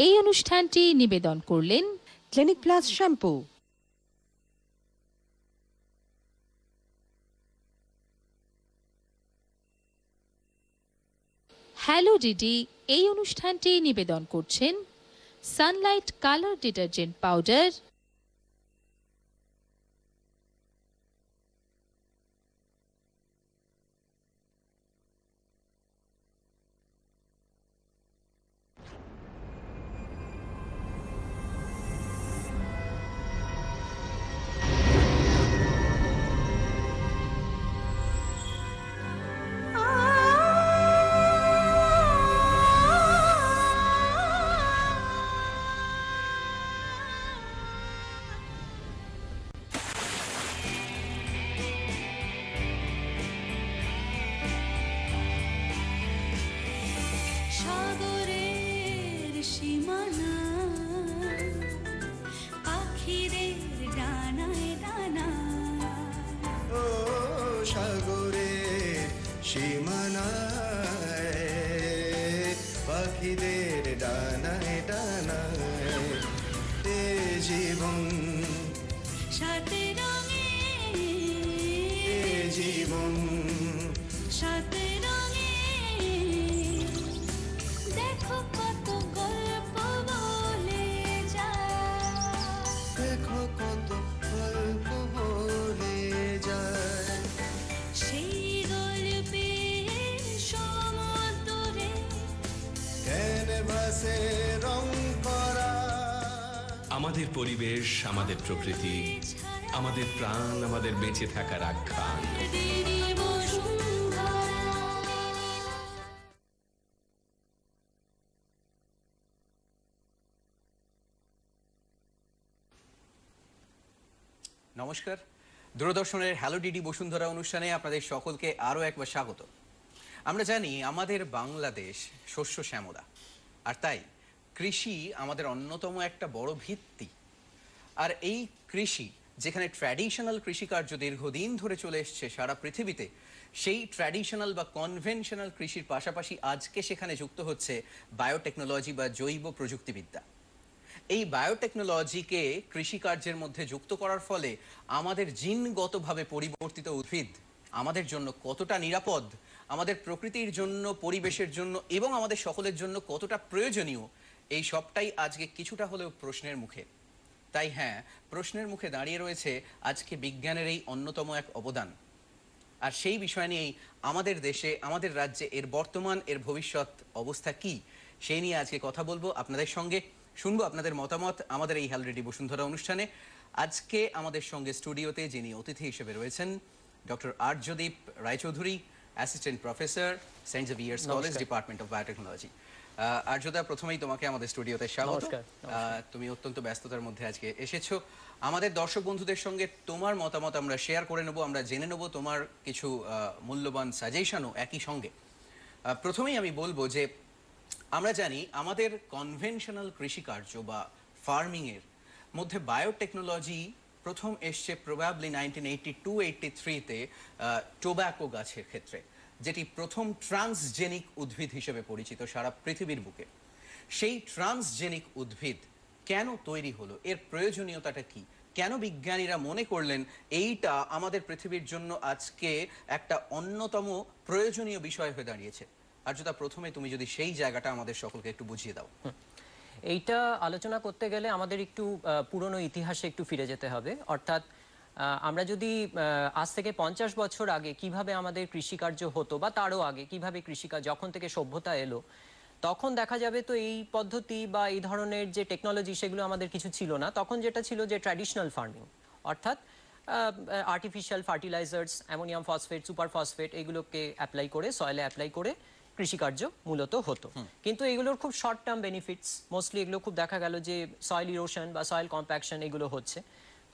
এই অনুষ্ঠানটি নিবেদন করলেন clinic plus shampoo. Hello DD এই অনুষ্ঠানটি নিবেদন করছেন সানলাইট কালার ডিটারজেন্ট পাউডার, সাগরের সীমানা পাখিদের ডানায় ডানা। ও সাগরের সীমানায় পাখিদের ডানায় ডানায় এ জীবন সাথে রঙে এ জীবন সাথে রঙে দেখো কত গল্প বলে যায়। দেখো কত গল্প বলে যায়। সেই গল্পের সমুদ্রে ক্যানভাসে রং করা আমাদের পরিবেশ, আমাদের প্রকৃতি, আমাদের প্রাণ, আমাদের বেঁচে থাকার আখ্যান। নমস্কার, দূরদর্শনের হ্যালো ডিডি বসুন্ধরা অনুষ্ঠানে আপনাদের সকলকে আরও একবার স্বাগত। আমরা জানি আমাদের বাংলাদেশ শস্য শ্যামলা, আর তাই কৃষি আমাদের অন্যতম একটা বড় ভিত্তি। আর এই কৃষি যেখানে ট্র্যাডিশনাল কৃষিকার্য দীর্ঘদিন ধরে চলে এসছে সারা পৃথিবীতে, সেই ট্র্যাডিশনাল বা কনভেনশনাল কৃষির পাশাপাশি আজকে সেখানে যুক্ত হচ্ছে বায়োটেকনোলজি বা জৈব প্রযুক্তিবিদ্যা। এই বায়োটেকনোলজিকে কৃষিকার্যের মধ্যে যুক্ত করার ফলে আমাদের জিনগতভাবে পরিবর্তিত উদ্ভিদ আমাদের জন্য কতটা নিরাপদ, আমাদের প্রকৃতির জন্য, পরিবেশের জন্য এবং আমাদের সকলের জন্য কতটা প্রয়োজনীয়, এই সবটাই আজকে কিছুটা হলেও প্রশ্নের মুখে। তাই হ্যাঁ, প্রশ্নের মুখে দাঁড়িয়ে রয়েছে আজকে বিজ্ঞানের এই অন্যতম এক অবদান। আর সেই বিষয় নিয়েই আমাদের দেশে, আমাদের রাজ্যে এর বর্তমান, এর ভবিষ্যৎ অবস্থা কি, সেই নিয়ে আজকে কথা বলবো আপনাদের সঙ্গে। শুনবো আপনাদের মতামত আমাদের এই হ্যালো ডিডি বসুন্ধরা অনুষ্ঠানে। আজকে আমাদের সঙ্গে স্টুডিওতে যিনি অতিথি হিসেবে রয়েছেন, doctor Aryadeep Roychowdhury, assistant professor, Saint Xavier's college, department of biotechnology. আর্যদা, প্রথমেই তোমাকে আমাদের স্টুডিওতে স্বাগত। তুমি অত্যন্ত ব্যস্ততার মধ্যে আজকে এসেছো। আমাদের দর্শক বন্ধুদের সঙ্গে তোমার মতামত আমরা শেয়ার করে নেব, আমরা জেনে নেব তোমার কিছু মূল্যবান সাজেশনও একই সঙ্গে। প্রথমেই আমি বলবো যে আমরা জানি আমাদের কনভেনশনাল কৃষিকার্য বা ফার্মিংয়ের মধ্যে বায়োটেকনোলজি প্রথম এসছে প্রবাবলি 1982-83-তে টোব্যাকো গাছের ক্ষেত্রে, যেটি প্রথম ট্রান্সজেনিক উদ্ভিদ হিসেবে পরিচিত সারা পৃথিবীর বুকে। সেই ট্রান্সজেনিক উদ্ভিদ কেন তৈরি হলো, এর প্রয়োজনীয়তাটা কি, কেন বিজ্ঞানীরা মনে করলেন এইটা আমাদের পৃথিবীর জন্য আজকে একটা অন্যতম প্রয়োজনীয় বিষয় হয়ে দাঁড়িয়েছে? আর্যদা, প্রথমে তুমি যদি সেই জায়গাটা আমাদের সকলকে একটু বুঝিয়ে দাও। এইটা আলোচনা করতে গেলে আমাদের একটু পুরনো ইতিহাসে একটু ফিরে যেতে হবে। অর্থাৎ আমরা যদি আজ থেকে 50 বছর আগে কিভাবে আমাদের কৃষিকার্য হতো বা তারও আগে কিভাবে কৃষিকাজ, যখন থেকে সভ্যতা এলো, তখন দেখা যাবে তো এই পদ্ধতি বা এই ধরনের যে টেকনোলজি সেগুলো আমাদের কিছু ছিল না। তখন যেটা ছিল যে ট্র্যাডিশনাল ফার্মিং, অর্থাৎ artificial fertilisers, ammonium phosphate, super phosphate, এগুলোকে অ্যাপ্লাই করে, সয়েলে অ্যাপ্লাই করে কৃষিকার্য মূলত হতো। কিন্তু এগুলোর খুব শর্ট টার্ম বেনিফিটস, মোস্টলি এগুলো খুব দেখা গেল যে সয়েল ইরোশন বা সয়েল কম্প্যাকশন এগুলো হচ্ছে।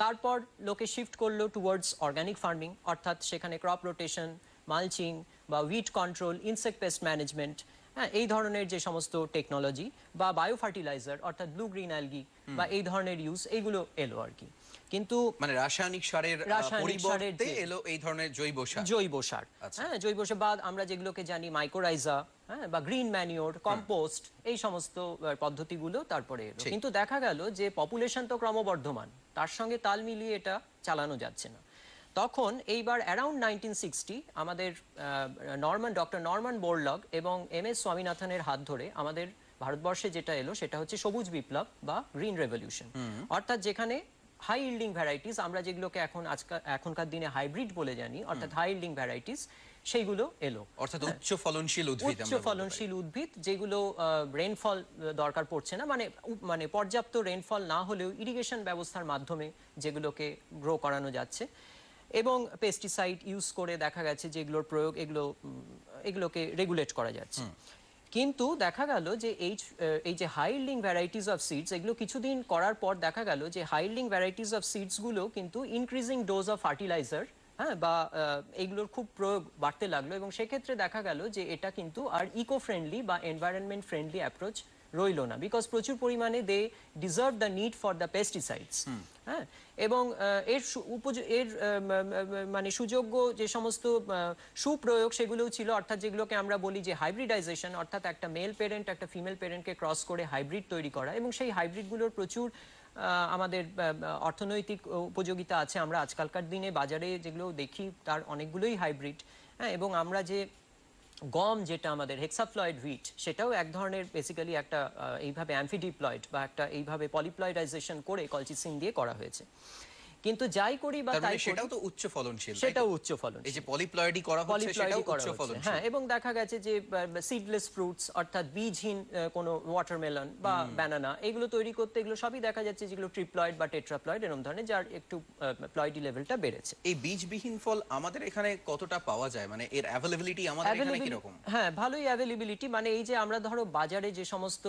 তারপর লোকে শিফট করলো টুয়ার্ডস অর্গানিক ফার্মিং, অর্থাৎ সেখানে ক্রপ রোটেশন, মালচিং বা weed control, insect pest management, হ্যাঁ, এই ধরনের যে সমস্ত টেকনোলজি বা বায়ো ফার্টিলাইজার অর্থাৎ ব্লু গ্রিন অ্যালগি বা এই ধরনের ইউজ, এইগুলো এলো আর কি। কিন্তু মানে রাসায়নিক সারের রাসায়নিক সারের পরিবর্তে যে- এলো এই ধরনের জৈব সার। জৈব সার, আচ্ছা। হ্যাঁ, জৈব সার বা আমরা যেগুলোকে জানি মাইক্রোরাইজা, হ্যাঁ, বা গ্রিন ম্যানিওর, কম্পোস্ট, এই সমস্ত পদ্ধতিগুলো তারপরে এলো। ঠিক। কিন্তু দেখা গেল যে পপুলেশন তো ক্রমবর্ধমান, তার সঙ্গে তাল মিলিয়ে এটা চালানো যাচ্ছে না। তখন এইবার অ্যারাউন্ড 1960 আমাদের ডক্টর নরম্যান বোরলগ এবং MS স্বামীনাথনের হাত ধরে আমাদের ভারতবর্ষে যেটা এলো সেটা হচ্ছে সবুজ বিপ্লব বা গ্রিন রেভলিউশন। অর্থাৎ যেখানে হাই ইল্ডিং ভ্যারাইটিস, আমরা যেগুলোকে এখনকার দিনে হাইব্রিড বলে জানি, অর্থাৎ হাই ইল্ডিং ভ্যারাইটিস, সেইগুলো এলো। অর্থাৎ উচ্চ ফলনশীল উদ্ভিদ উচ্চ ফলনশীল উদ্ভিদ যেগুলো রেইনফল দরকার পড়ছে না, মানে পর্যাপ্ত রেইনফল না হলেও ইরিগেশন ব্যবস্থার মাধ্যমে যেগুলোকে গ্রো করানো যাচ্ছে, এবং পেস্টিসাইড ইউজ করে দেখা গেছে যে এগুলোর প্রয়োগ এগুলোকে রেগুলেট করা যাচ্ছে। কিন্তু দেখা গেল যে এই যে high yielding varieties of seeds, এগুলো কিছুদিন করার পর দেখা গেল যে high yielding varieties of seeds গুলো কিন্তু ইনক্রিজিং ডোজ অফ ফার্টিলাইজার, হ্যাঁ, বা এইগুলোর খুব প্রয়োগ বাড়তে লাগলো, এবং সেক্ষেত্রে দেখা গেল যে এটা কিন্তু আর ইকো ফ্রেন্ডলি বা এনভায়রনমেন্ট ফ্রেন্ডলি অ্যাপ্রোচ রইল না, বিকজ প্রচুর পরিমাণে they deserve the need for the pesticides, হ্যাঁ, এবং মানে সুযোগ্য যে সমস্ত সুপ্রয়োগ সেগুলোও ছিল, অর্থাৎ যেগুলোকে আমরা বলি যে হাইব্রিডাইজেশন, অর্থাৎ একটা মেল পেরেন্ট একটা ফিমেল পেরেন্টকে ক্রস করে হাইব্রিড তৈরি করা, এবং সেই হাইব্রিডগুলোর প্রচুর আমাদের অর্থনৈতিক উপযোগিতা আছে। আমরা আজকালকার দিনে বাজারে যেগুলো দেখি তার অনেকগুলোই হাইব্রিড, হ্যাঁ, এবং আমরা যে গম যেটা আমাদের হেক্সাফ্লয়েড হুইট, সেটাও এক ধরনের বেসিক্যালি একটা এইভাবে অ্যাম্ফিডিপ্লয়েড বা একটা এইভাবে পলিপ্লয়েডাইজেশন করে কলচিসিন দিয়ে করা হয়েছে। কিন্তু যাই করি বা তার তাই মানে সেটাও তো উচ্চ ফলনশীল, সেটাও উচ্চ ফলন, এই যে পলিপ্লয়েডই করা হচ্ছে সেটাও উচ্চ ফলনশীল। হ্যাঁ, এবং দেখা গেছে যে সিডলেস ফ্রুটস, অর্থাৎ বীজহীন কোনো ওয়াটারমেলন বা ব্যানানা, এগুলো তৈরি করতে এগুলো সবই দেখা যাচ্ছে যেগুলো ট্রিপ্লয়েড বা টেট্রাপ্লয়েড এরকম ধরনের, যার একটু প্লয়েডি লেভেলটা বেড়েছে। এই বীজবিহীন ফল আমাদের এখানে কতটা পাওয়া যায়, মানে এর অ্যাভেলেবিলিটি আমাদের এখানে কি রকম? হ্যাঁ, ভালোই অ্যাভেলেবিলিটি, মানে এই যে আমরা ধরো বাজারে যে সমস্ত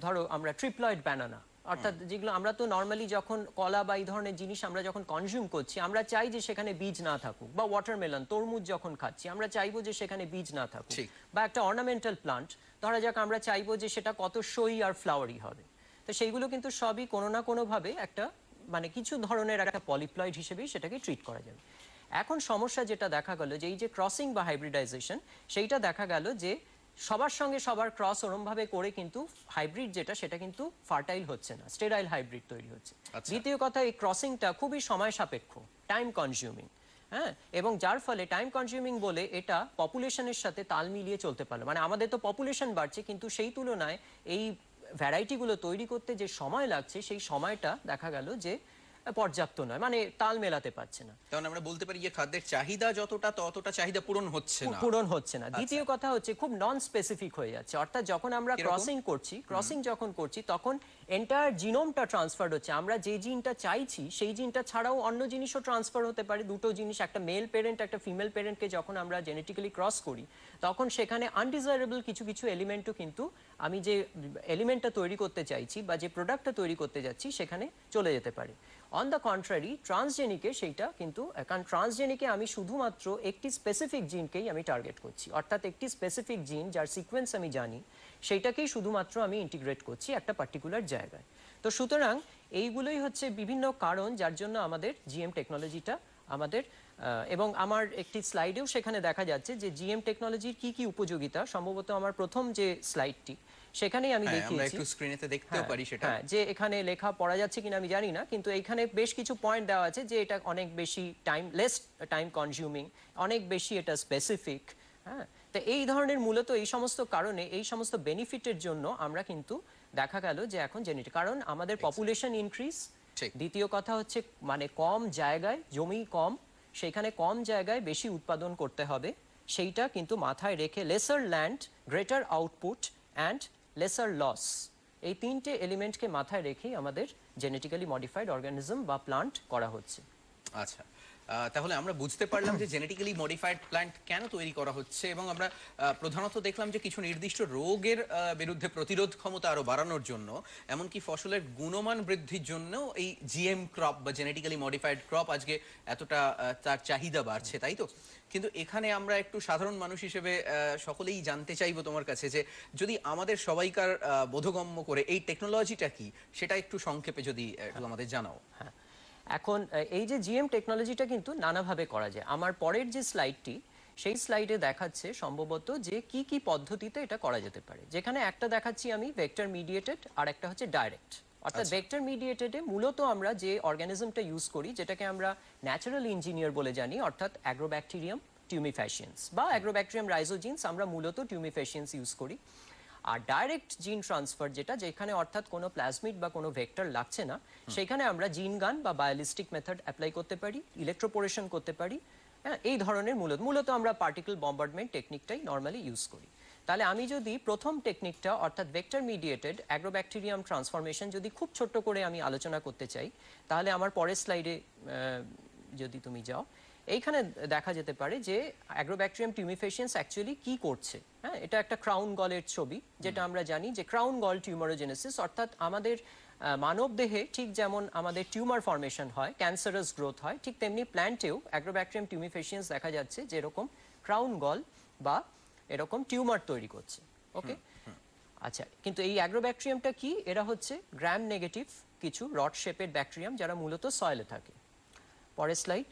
ধরো আমরা ট্রিপ্লয়েড ব্যানানা, অর্থাৎ যেগুলো আমরা তো নর্মালি যখন কলা বা এই ধরনের জিনিস আমরা যখন কনজিউম করছি, আমরা চাই যে সেখানে বীজ না থাকুক, বা ওয়াটারমেলন তরমুজ যখন খাচ্ছি আমরা চাইবো যে সেখানে বীজ না থাকুক, ঠিক। বা একটা অর্নামেন্টাল প্লান্ট ধরা যাক আমরা চাইবো যে সেটা কত সই আর ফ্লাওয়ারি হবে, তো সেইগুলো কিন্তু সবই কোনো না কোনো ভাবে একটা মানে কিছু ধরনের একটা পলিপ্লয়েড হিসেবেই সেটাকে ট্রিট করা যাবে। এখন সমস্যা যেটা দেখা গেল যে এই যে ক্রসিং বা হাইব্রিডাইজেশন, সেইটা দেখা গেল যে সবার সঙ্গে সবার ক্রস ওরম ভাবে করে কিন্তু হাইব্রিড যেটা সেটা কিন্তু ফার্টাইল হচ্ছে না, স্টেরাইল হাইব্রিড তৈরি হচ্ছে। আচ্ছা। দ্বিতীয় কথা, এই ক্রসিংটা খুবই সময় সাপেক্ষ, টাইম কনজিউমিং, হ্যাঁ, এবং যার ফলে টাইম কনজিউমিং বলে এটা পপুলেশনের সাথে তাল মিলিয়ে চলতে পারলো, মানে আমাদের তো পপুলেশন বাড়ছে কিন্তু সেই তুলনায় এই ভ্যারাইটিগুলো তৈরি করতে যে সময় লাগছে সেই সময়টা দেখা গেল যে পর্যাপ্ত নয়, মানে তাল মেলাতে পারছে না। কারণ আমরা বলতে পারি যে খাদ্যের চাহিদা যতটা ততটা চাহিদা পূরণ হচ্ছে না। পূরণ হচ্ছে না। দ্বিতীয় কথা হচ্ছে খুব নন স্পেসিফিক হয়ে যাচ্ছে, অর্থাৎ যখন আমরা ক্রসিং যখন করছি তখন এন্টায়ার জিনোমটা ট্রান্সফার হচ্ছে, আমরা যে জিনটা চাইছি সেই জিনটা ছাড়াও অন্য জিনিসও ট্রান্সফার হতে পারে, দুটো জিনিস, একটা মেল পেরেন্ট একটা ফিমেল পেরেন্টকে যখন আমরা জেনেটিক্যালি ক্রস করি তখন সেখানে আনডিজায়ারেবল কিছু কিছু এলিমেন্টও কিন্তু আমি যে এলিমেন্টটা তৈরি করতে চাইছি বা যে প্রোডাক্টটা তৈরি করতে যাচ্ছি সেখানে চলে যেতে পারে। অন দ্য কন্ট্রারি ট্রান্সজেনিকে সেইটা কিন্তু, কারণ ট্রান্সজেনিকে আমি শুধুমাত্র একটি স্পেসিফিক জিনকেই আমি টার্গেট করছি, অর্থাৎ একটি স্পেসিফিক জিন যার সিকোয়েন্স আমি জানি সেইটাকেই শুধুমাত্র আমি ইন্টিগ্রেট করছি একটা পার্টিকুলার জায়গায়। তো সুতরাং এইগুলোই হচ্ছে বিভিন্ন কারণ যার জন্য আমাদের জিএম টেকনোলজিটা আমাদের এবং আমার একটি স্লাইডেও সেখানে দেখা যাচ্ছে যে জিএম টেকনোলজির কি কি উপযোগিতা, সম্ভবত আমার প্রথম যে স্লাইডটি সেখানেই আমি দেখিয়েছি, আমরা একটু স্ক্রিনেতে দেখতেও পারি সেটা। হ্যাঁ, যে এখানে লেখা পড়া যাচ্ছে কিনা আমি জানি না, কিন্তু এইখানে বেশ কিছু পয়েন্ট দেওয়া আছে যে এটা অনেক বেশি লেস টাইম কনজিউমিং, অনেক বেশি এটা স্পেসিফিক, হ্যাঁ, তো এই ধরনের মূলত এই সমস্ত কারণে এই সমস্ত বেনিফিটের জন্য আমরা কিন্তু দেখা গেল যে এখন জেনেটিক, কারণ আমাদের পপুলেশন ইনক্রিজ, ঠিক। দ্বিতীয় কথা হচ্ছে মানে কম জায়গায় জমি কম, সেখানে কম জায়গায় বেশি উৎপাদন করতে হবে, সেইটা কিন্তু মাথায় রেখে lesser land, greater output and lesser loss, এই তিনটে এলিমেন্টকে মাথায় রেখেই আমাদের জেনেটিক্যালি মডিফাইড অর্গানিজম বা প্লান্ট করা হচ্ছে। আচ্ছা, তাহলে আমরা বুঝতে পারলাম যে জেনেটিক্যালি মডিফাইড প্ল্যান্ট কেন তৈরি করা হচ্ছে, এবং আমরা প্রধানত দেখলাম যে কিছু নির্দিষ্ট রোগের বিরুদ্ধে প্রতিরোধ ক্ষমতা আরো বাড়ানোর জন্য, এমনকি ফসলের গুণমান বৃদ্ধির জন্য এই জিএম ক্রপ বা জেনেটিক্যালি মডিফাইড ক্রপ আজকে এতটা তার চাহিদা বাড়ছে, তাই তো? কিন্তু এখানে আমরা একটু সাধারণ মানুষ হিসেবে সকলেই জানতে চাইবো তোমার কাছে যে যদি আমাদের সবাইকার বোধগম্য করে এই টেকনোলজিটা কি সেটা একটু সংক্ষেপে যদি একটু আমাদের জানাও। হ্যাঁ, এখন এই যে জিএম টেকনোলজিটা কিন্তু নানাভাবে করা যায়। আমার পরের যে স্লাইডটি, সেই স্লাইডে দেখাচ্ছে সম্ভবত যে কি কি পদ্ধতিতে এটা করা যেতে পারে। যেখানে একটা দেখাচ্ছি আমি ভেক্টর মিডিয়েটেড, আর একটা হচ্ছে ডাইরেক্ট। অর্থাৎ ভেক্টর মিডিয়েটেডে মূলত আমরা যে অর্গানিজমটা ইউজ করি, যেটাকে আমরা ন্যাচারাল ইঞ্জিনিয়ার বলে জানি, অর্থাৎ অ্যাগ্রোব্যাকটেরিয়াম টিউমিফ্যাসিয়েন্স বা অ্যাগ্রোব্যাকটেরিয়াম রাইজোজিনস, আমরা মূলত টিউমিফ্যাসিয়েন্স ইউজ করি। আর ডাইরেক্ট জিন ট্রান্সফার যেটা, যেখানে অর্থাৎ কোনো প্লাজমিড বা কোনো ভেক্টর লাগছে না, সেখানে আমরা জিন গান বা বায়োলিস্টিক মেথড অ্যাপ্লাই করতে পারি, ইলেকট্রোপোরেশন করতে পারি। হ্যাঁ, এই ধরনের মূলত আমরা পার্টিকেল বম্বার্ডমেন্ট টেকনিকটাই নর্মালি ইউজ করি। তাহলে আমি যদি প্রথম টেকনিকটা অর্থাৎ ভেক্টর মিডিয়েটেড অ্যাগ্রোব্যাকটেরিয়াম ট্রান্সফরমেশন যদি খুব ছোট্ট করে আমি আলোচনা করতে চাই, তাহলে আমার পরের স্লাইডে যদি তুমি যাও, এইখানে দেখা যেতে পারে যে অ্যাগ্রোব্যাকটেরিয়াম টিউমিফ্যাসিয়েন্স অ্যাকচুয়ালি কি করছে। হ্যাঁ, এটা একটা ক্রাউন গলের ছবি, যেটা আমরা জানি যে ক্রাউন গল টিউমারোজেনেসিস, অর্থাৎ আমাদের মানব দেহে ঠিক যেমন আমাদের টিউমার ফর্মেশন হয়, ক্যান্সারাস গ্রোথ হয়, ঠিক তেমনি প্ল্যান্টেও অ্যাগ্রোব্যাকটেরিয়াম টিউমিফ্যাসিয়েন্স দেখা যাচ্ছে যে এরকম ক্রাউন গল বা এরকম টিউমার তৈরি করছে। ওকে, আচ্ছা, কিন্তু এই অ্যাগ্রোব্যাকটেরিয়ামটা কি? এরা হচ্ছে গ্রাম নেগেটিভ কিছু রড শেপের ব্যাকটেরিয়াম, যারা মূলত সয়েলে থাকে। পরের স্লাইড।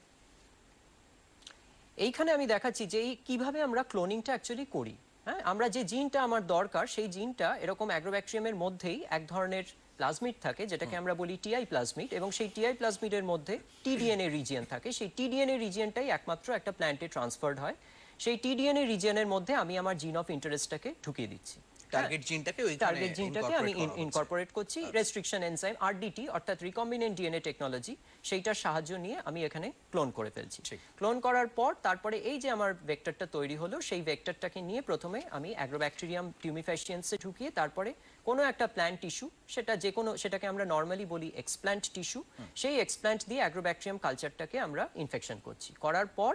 এইখানে আমি দেখাচ্ছি যে কিভাবে আমরা ক্লোনিংটা অ্যাকচুয়ালি করি। হ্যাঁ, আমরা যে জিনটা আমার দরকার, সেই জিনটা এরকম অ্যাগ্রোব্যাকটেরিয়ামের মধ্যেই এক ধরনের প্লাজমিড থাকে, যেটাকে আমরা বলি টিআই প্লাজমিড, এবং সেই টিআই প্লাজমিডের মধ্যে টিডিএনএ রিজিয়ন থাকে। সেই টিডিএনএ রিজিয়নটাই একমাত্র একটা প্ল্যান্টে ট্রান্সফার্ড হয়। সেই টিডিএনএ রিজিয়নের মধ্যে আমি আমার জিন অফ ইন্টারেস্টটাকে ঢুকিয়ে দিচ্ছি। টার্গেট জিনটাকে টার্গেট জিনটাকে আমি ইনকর্পোরেট করছি রেস্ট্রিকশন এনজাইম আরডিটি অর্থাৎ রিকম্বিনেন্ট ডিএনএ টেকনোলজি, সেইটার সাহায্য নিয়ে আমি এখানে ক্লোন করে ফেলছি। ক্লোন করার পর তারপরে এই যে আমার ভেক্টরটা তৈরি হলো, সেই ভেক্টরটাকে নিয়ে প্রথমে আমি অ্যাগ্রোব্যাকটেরিয়াম টিউমিফ্যাসিয়েন্সে ঢুকিয়ে তারপরে কোনো একটা প্ল্যান্ট টিস্যু, সেটা যে কোনো, সেটাকে আমরা নর্মালি বলি এক্সপ্ল্যান্ট টিস্যু, সেই এক্সপ্ল্যান্ট দিয়ে অ্যাগ্রোব্যাকটেরিয়াম কালচারটাকে আমরা ইনফেকশন করছি। করার পর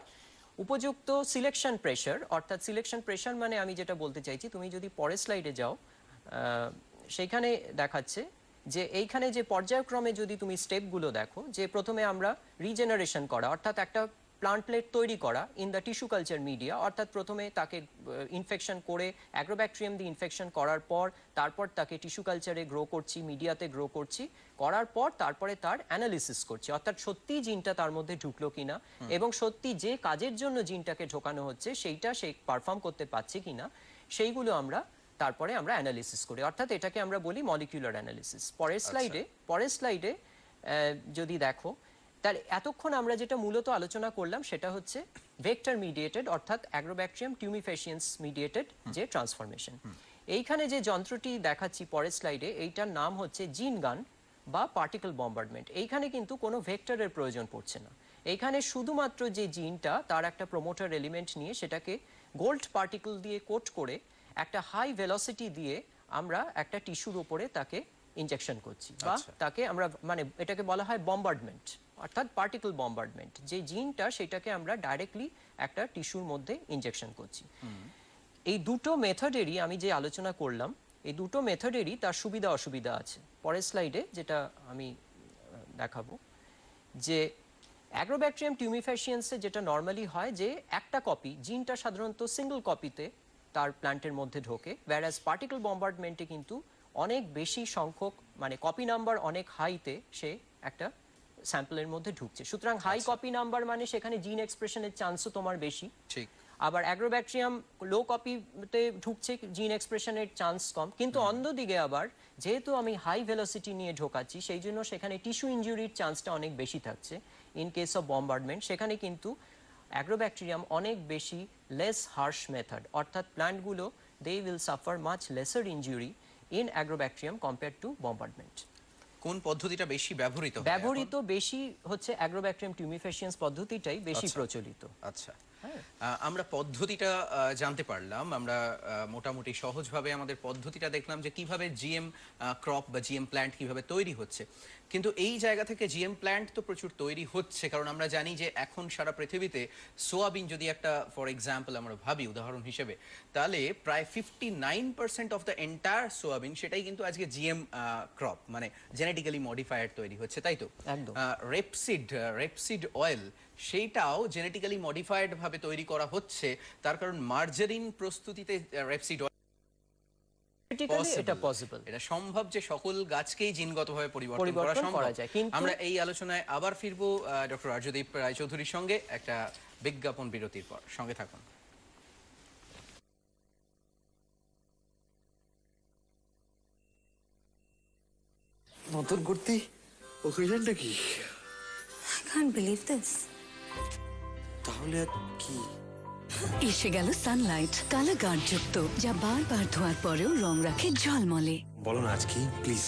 উপযুক্ত সিলেকশন প্রেশার, অর্থাৎ সিলেকশন প্রেশার মানে আমি যেটা বলতে চাইছি, তুমি যদি পরের স্লাইডে যাও, সেইখানে দেখাচ্ছে যে এইখানে যে পর্যায়ক্রমে যদি তুমি স্টেপগুলো দেখো, যে প্রথমে আমরা রিজেনারেশন করা, অর্থাৎ একটা প্লান্টলেট তৈরি করা in the tissue culture media, অর্থাৎ প্রথমে তাকে ইনফেকশন করে অ্যাগ্রোব্যাকটেরিয়াম দিয়ে ইনফেকশন করার পর তারপর তাকে টিস্যু কালচারে গ্রো করছি, মিডিয়াতে গ্রো করছি, করার পর তারপরে তার অ্যানালিসিস করছি, অর্থাৎ সত্যি জিনটা তার মধ্যে ঢুকলো কিনা এবং সত্যি যে কাজের জন্য জিনটাকে ঢোকানো হচ্ছে সেইটা সে পারফর্ম করতে পারছে কিনা, সেইগুলো আমরা তারপরে আমরা অ্যানালিসিস করি, অর্থাৎ এটাকে আমরা বলি মলিকিউলার অ্যানালিসিস। পরের স্লাইডে যদি দেখো, তার এতক্ষণ আমরা যেটা মূলত আলোচনা করলাম সেটা হচ্ছে ভেক্টর মিডিয়েটেড অর্থাৎ অ্যাগ্রোব্যাকটেরিয়াম টিউমিফ্যাসিয়েন্স মিডিয়েটেড যে ট্রান্সফরমেশন। এইখানে যে যন্ত্রটি দেখাচ্ছি পরের স্লাইডে, এইটার নাম হচ্ছে জিন গান বা পার্টিকেল বম্বার্ডমেন্ট। এইখানে কিন্তু কোনো ভেক্টরের প্রয়োজন পড়ছে না। এইখানে শুধুমাত্র যে জিনটা, তার একটা প্রমোটার এলিমেন্ট নিয়ে সেটাকে গোল্ড পার্টিকেল দিয়ে কোট করে একটা হাই ভেলোসিটি দিয়ে আমরা একটা টিস্যুর উপরে তাকে ইনজেকশন করছি, বা তাকে আমরা মানে এটাকে বলা হয় বম্বার্ডমেন্ট, অর্থাৎ পার্টিকেল বম্বার্ডমেন্ট। যে জিনটা সেটাকে আমরা ডাইরেক্টলি একটা টিস্যুর মধ্যে ইনজেকশন করছি। এই দুটো মেথডেরই আমি যে আলোচনা করলাম, এই দুটো মেথডেরই তার সুবিধা অসুবিধা আছে। পরের স্লাইডে যেটা আমি দেখাবো, যে অ্যাগ্রোব্যাকটেরিয়াম টিউমিফ্যাসিয়েন্সে যেটা নর্মালি হয় যে একটা কপি, জিনটা সাধারণত সিঙ্গেল কপিতে তার প্ল্যান্টের মধ্যে ঢোকে, whereas পার্টিকেল বম্বার্ডমেন্টে কিন্তু অনেক বেশি সংখ্যক, মানে কপি নাম্বার অনেক হাইতে সে একটা স্যাম্পলের মধ্যে ঢুকছে। সুতরাং হাই কপি নাম্বার মানে সেখানে জিন এক্সপ্রেশনের চান্সও তোমার বেশি। ঠিক। আবার অ্যাগ্রোব্যাকটেরিয়াম লো কপিতে ঢুকছে, জিন এক্সপ্রেশনের চান্স কম। কিন্তু অন্যদিকে আবার যেহেতু আমি হাই ভেলোসিটি নিয়ে ঢোকাচ্ছি, সেই জন্য সেখানে টিস্যু ইনজুরির চান্সটা অনেক বেশি থাকছে ইন কেস অফ বম্বার্ডমেন্ট। সেখানে কিন্তু অ্যাগ্রোব্যাকটেরিয়াম অনেক বেশি লেস হার্শ মেথড, অর্থাৎ প্ল্যান্টগুলো they will suffer much lesser injury in agrobacterium compare to bombardment. কোন পদ্ধতিটা বেশি ব্যবহৃত বেশি হচ্ছে অ্যাগ্রোব্যাকটেরিয়াম টিউমিফ্যাসিয়েন্স পদ্ধতিটাই বেশি প্রচলিত। আচ্ছা, আমরা পদ্ধতিটা জানতে পারলাম, আমরা মোটামুটি সহজভাবে আমাদের পদ্ধতিটা দেখলাম যে কিভাবে জিএম ক্রপ বা জিএম প্ল্যান্ট কিভাবে তৈরি হচ্ছে। কিন্তু এই জায়গা থেকে জিএম প্ল্যান্ট তো প্রচুর তৈরি হচ্ছে, কারণ আমরা জানি যে এখন সারা পৃথিবীতে সোয়াবিন যদি একটা ফর এক্সাম্পল আমরা ভাবি উদাহরণ হিসেবে, তাহলে প্রায় 59% অফ দ্য এন্টায়ার সোয়াবিন সেটাই কিন্তু আজকে জিএম ক্রপ, মানে জেনেটিক্যালি মডিফায়ার তৈরি হচ্ছে, তাই তো? রেপসিড অয়েল সেইটাও জেনেটিক্যালি মডিফাইড ভাবে তৈরি করা হচ্ছে, তার কারণ মার্জারিন প্রস্তুতিতে রেপসিড থিওরিটিক্যালি এটা পসিবল। এটা সম্ভব যে সকল গাছকেই জিনগতভাবে পরিবর্তন করা পরিবর্তন সম্ভব। করা যায়, কিন্তু- আমরা এই আলোচনায় আবার ফিরবো ডক্টর আর্যদীপ রায়চৌধুরীর সঙ্গে একটা বিজ্ঞাপন বিরতির পর। সঙ্গে থাকুন। নতুন কুর্তি ওকেশনটা কি? I can't believe this. তাহলে আর কি? এসে গেল সানলাইট কালার গার্ড যুক্ত, যা বারবার ধোয়ার পরেও রং রাখে ঝলমলে। বলো না আজ কি প্লিজ।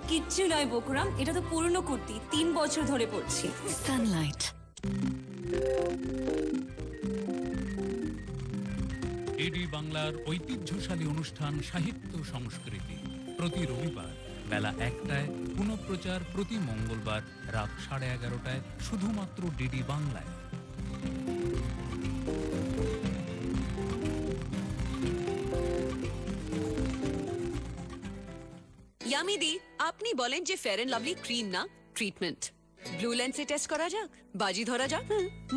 কিচ্ছু নয় বকুরাম, এটা তো পুরনো কুর্তি, 3 বছর ধরে পরছি। সানলাইট। এডি বাংলার ঐতিহ্যশালী অনুষ্ঠান সাহিত্য সংস্কৃতি প্রতি রবিবার বেলা 1টায়, পুনঃপ্রচার প্রতি মঙ্গলবার রাত 11:30টায়, শুধুমাত্র ডিডি বাংলায়। ইয়ামিদি, আপনি বলেন যে ফেয়ার এন্ড লাভলি ক্রিম না ট্রিটমেন্ট। ব্লু লেন্সে টেস্ট করা যাক, বাজি ধরা যাক।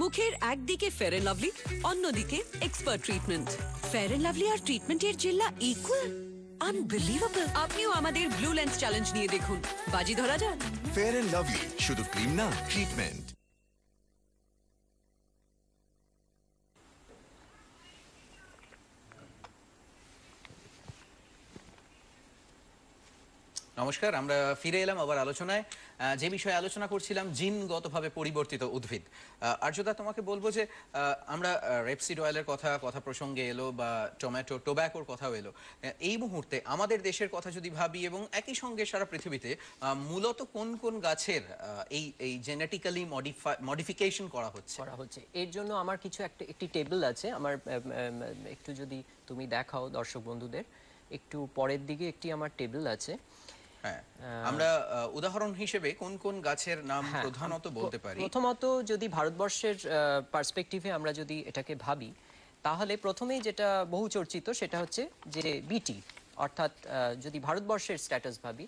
মুখের একদিকে ফেয়ার এন্ড লাভলি, অন্যদিকে expert treatment. Fair and Lovely আর ট্রিটমেন্টের জিল্লা ইকুয়াল, আনবিলিভেবল। আপনিও আমাদের ব্লু লেন্স চ্যালেঞ্জ নিয়ে দেখুন, বাজি ধরা যাক। ফেয়ার এন্ড লাভলি শুধু ক্রিম না, ট্রিটমেন্ট। নমস্কার, আমরা ফিরে এলাম আবার আলোচনায়। যে বিষয়ে আলোচনা করছিলাম, জিনগতভাবে পরিবর্তিত উদ্ভিদ। আর্যদা, তোমাকে বলবো যে আমরা রেপসিড অয়েলের কথা প্রসঙ্গে এলো, বা টোব্যাকোর কথাও এলো। এই মুহূর্তে আমাদের দেশের কথা যদি ভাবি, এবং একই সঙ্গে সারা পৃথিবীতে মূলত কোন কোন গাছের এই জেনেটিক্যালি মডিফিকেশন করা হচ্ছে? এর জন্য আমার কিছু একটি টেবিল আছে আমার, একটু যদি তুমি দেখাও দর্শক বন্ধুদের, একটু পরের দিকে একটি আমার টেবিল আছে। হ্যাঁ, আমরা উদাহরণ হিসেবে কোন কোন গাছের নাম প্রধানত বলতে পারি? প্রথমত যদি ভারতবর্ষের পার্সপেক্টিভে আমরা যদি এটাকে ভাবি, তাহলে প্রথমেই যেটা বহু চর্চিত সেটা হচ্ছে যে বিটি, অর্থাৎ যদি ভারতবর্ষের স্ট্যাটাস ভাবি,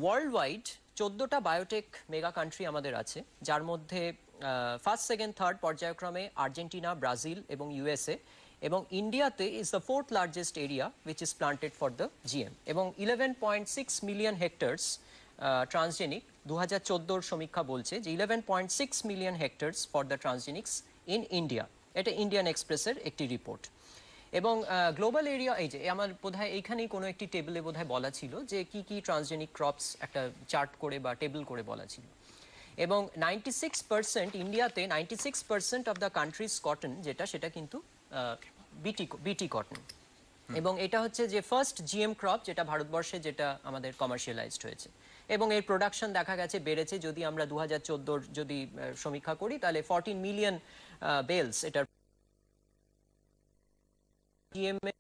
ওয়ার্ল্ড ওয়াইড 14টা বায়োটেক মেগা কান্ট্রি আমাদের আছে, যার মধ্যে ফার্স্ট, সেকেন্ড, থার্ড পর্যায়ক্রমে আর্জেন্টিনা, ব্রাজিল এবং ইউএসএ, এবং ইন্ডিয়াতে is the 4th largest area which is planted for the GM, এবং 11.6 মিলিয়ন হেক্টরস ট্রান্সজেনিক। 2014 সমীক্ষা বলছে যে 11.6 million hectares for the transgenics in India. এটা ইন্ডিয়ান এক্সপ্রেসের একটি রিপোর্ট। এবং গ্লোবাল এরিয়া, এই যে আমার বোধহয় এইখানেই কোনো একটি টেবিলে বোধহয় বলা ছিল যে কি কি ট্রান্সজেনিক ক্রপস একটা চার্ট করে বা টেবিল করে বলা ছিল। এবং 96% ইন্ডিয়াতে 96% অফ দ্য কান্ট্রিজ কটন যেটা, সেটা কিন্তু বিটি কটন। এবং এটা হচ্ছে যে ফার্স্ট জিএম ক্রপ যেটা ভারতবর্ষে, যেটা আমাদের কমার্শিয়ালাইজড হয়েছে, এবং এর প্রোডাকশন দেখা গেছে বেড়েছে। যদি আমরা 2014 যদি সমীক্ষা করি, তাহলে 14 মিলিয়ন বেলস এটার জিএম এর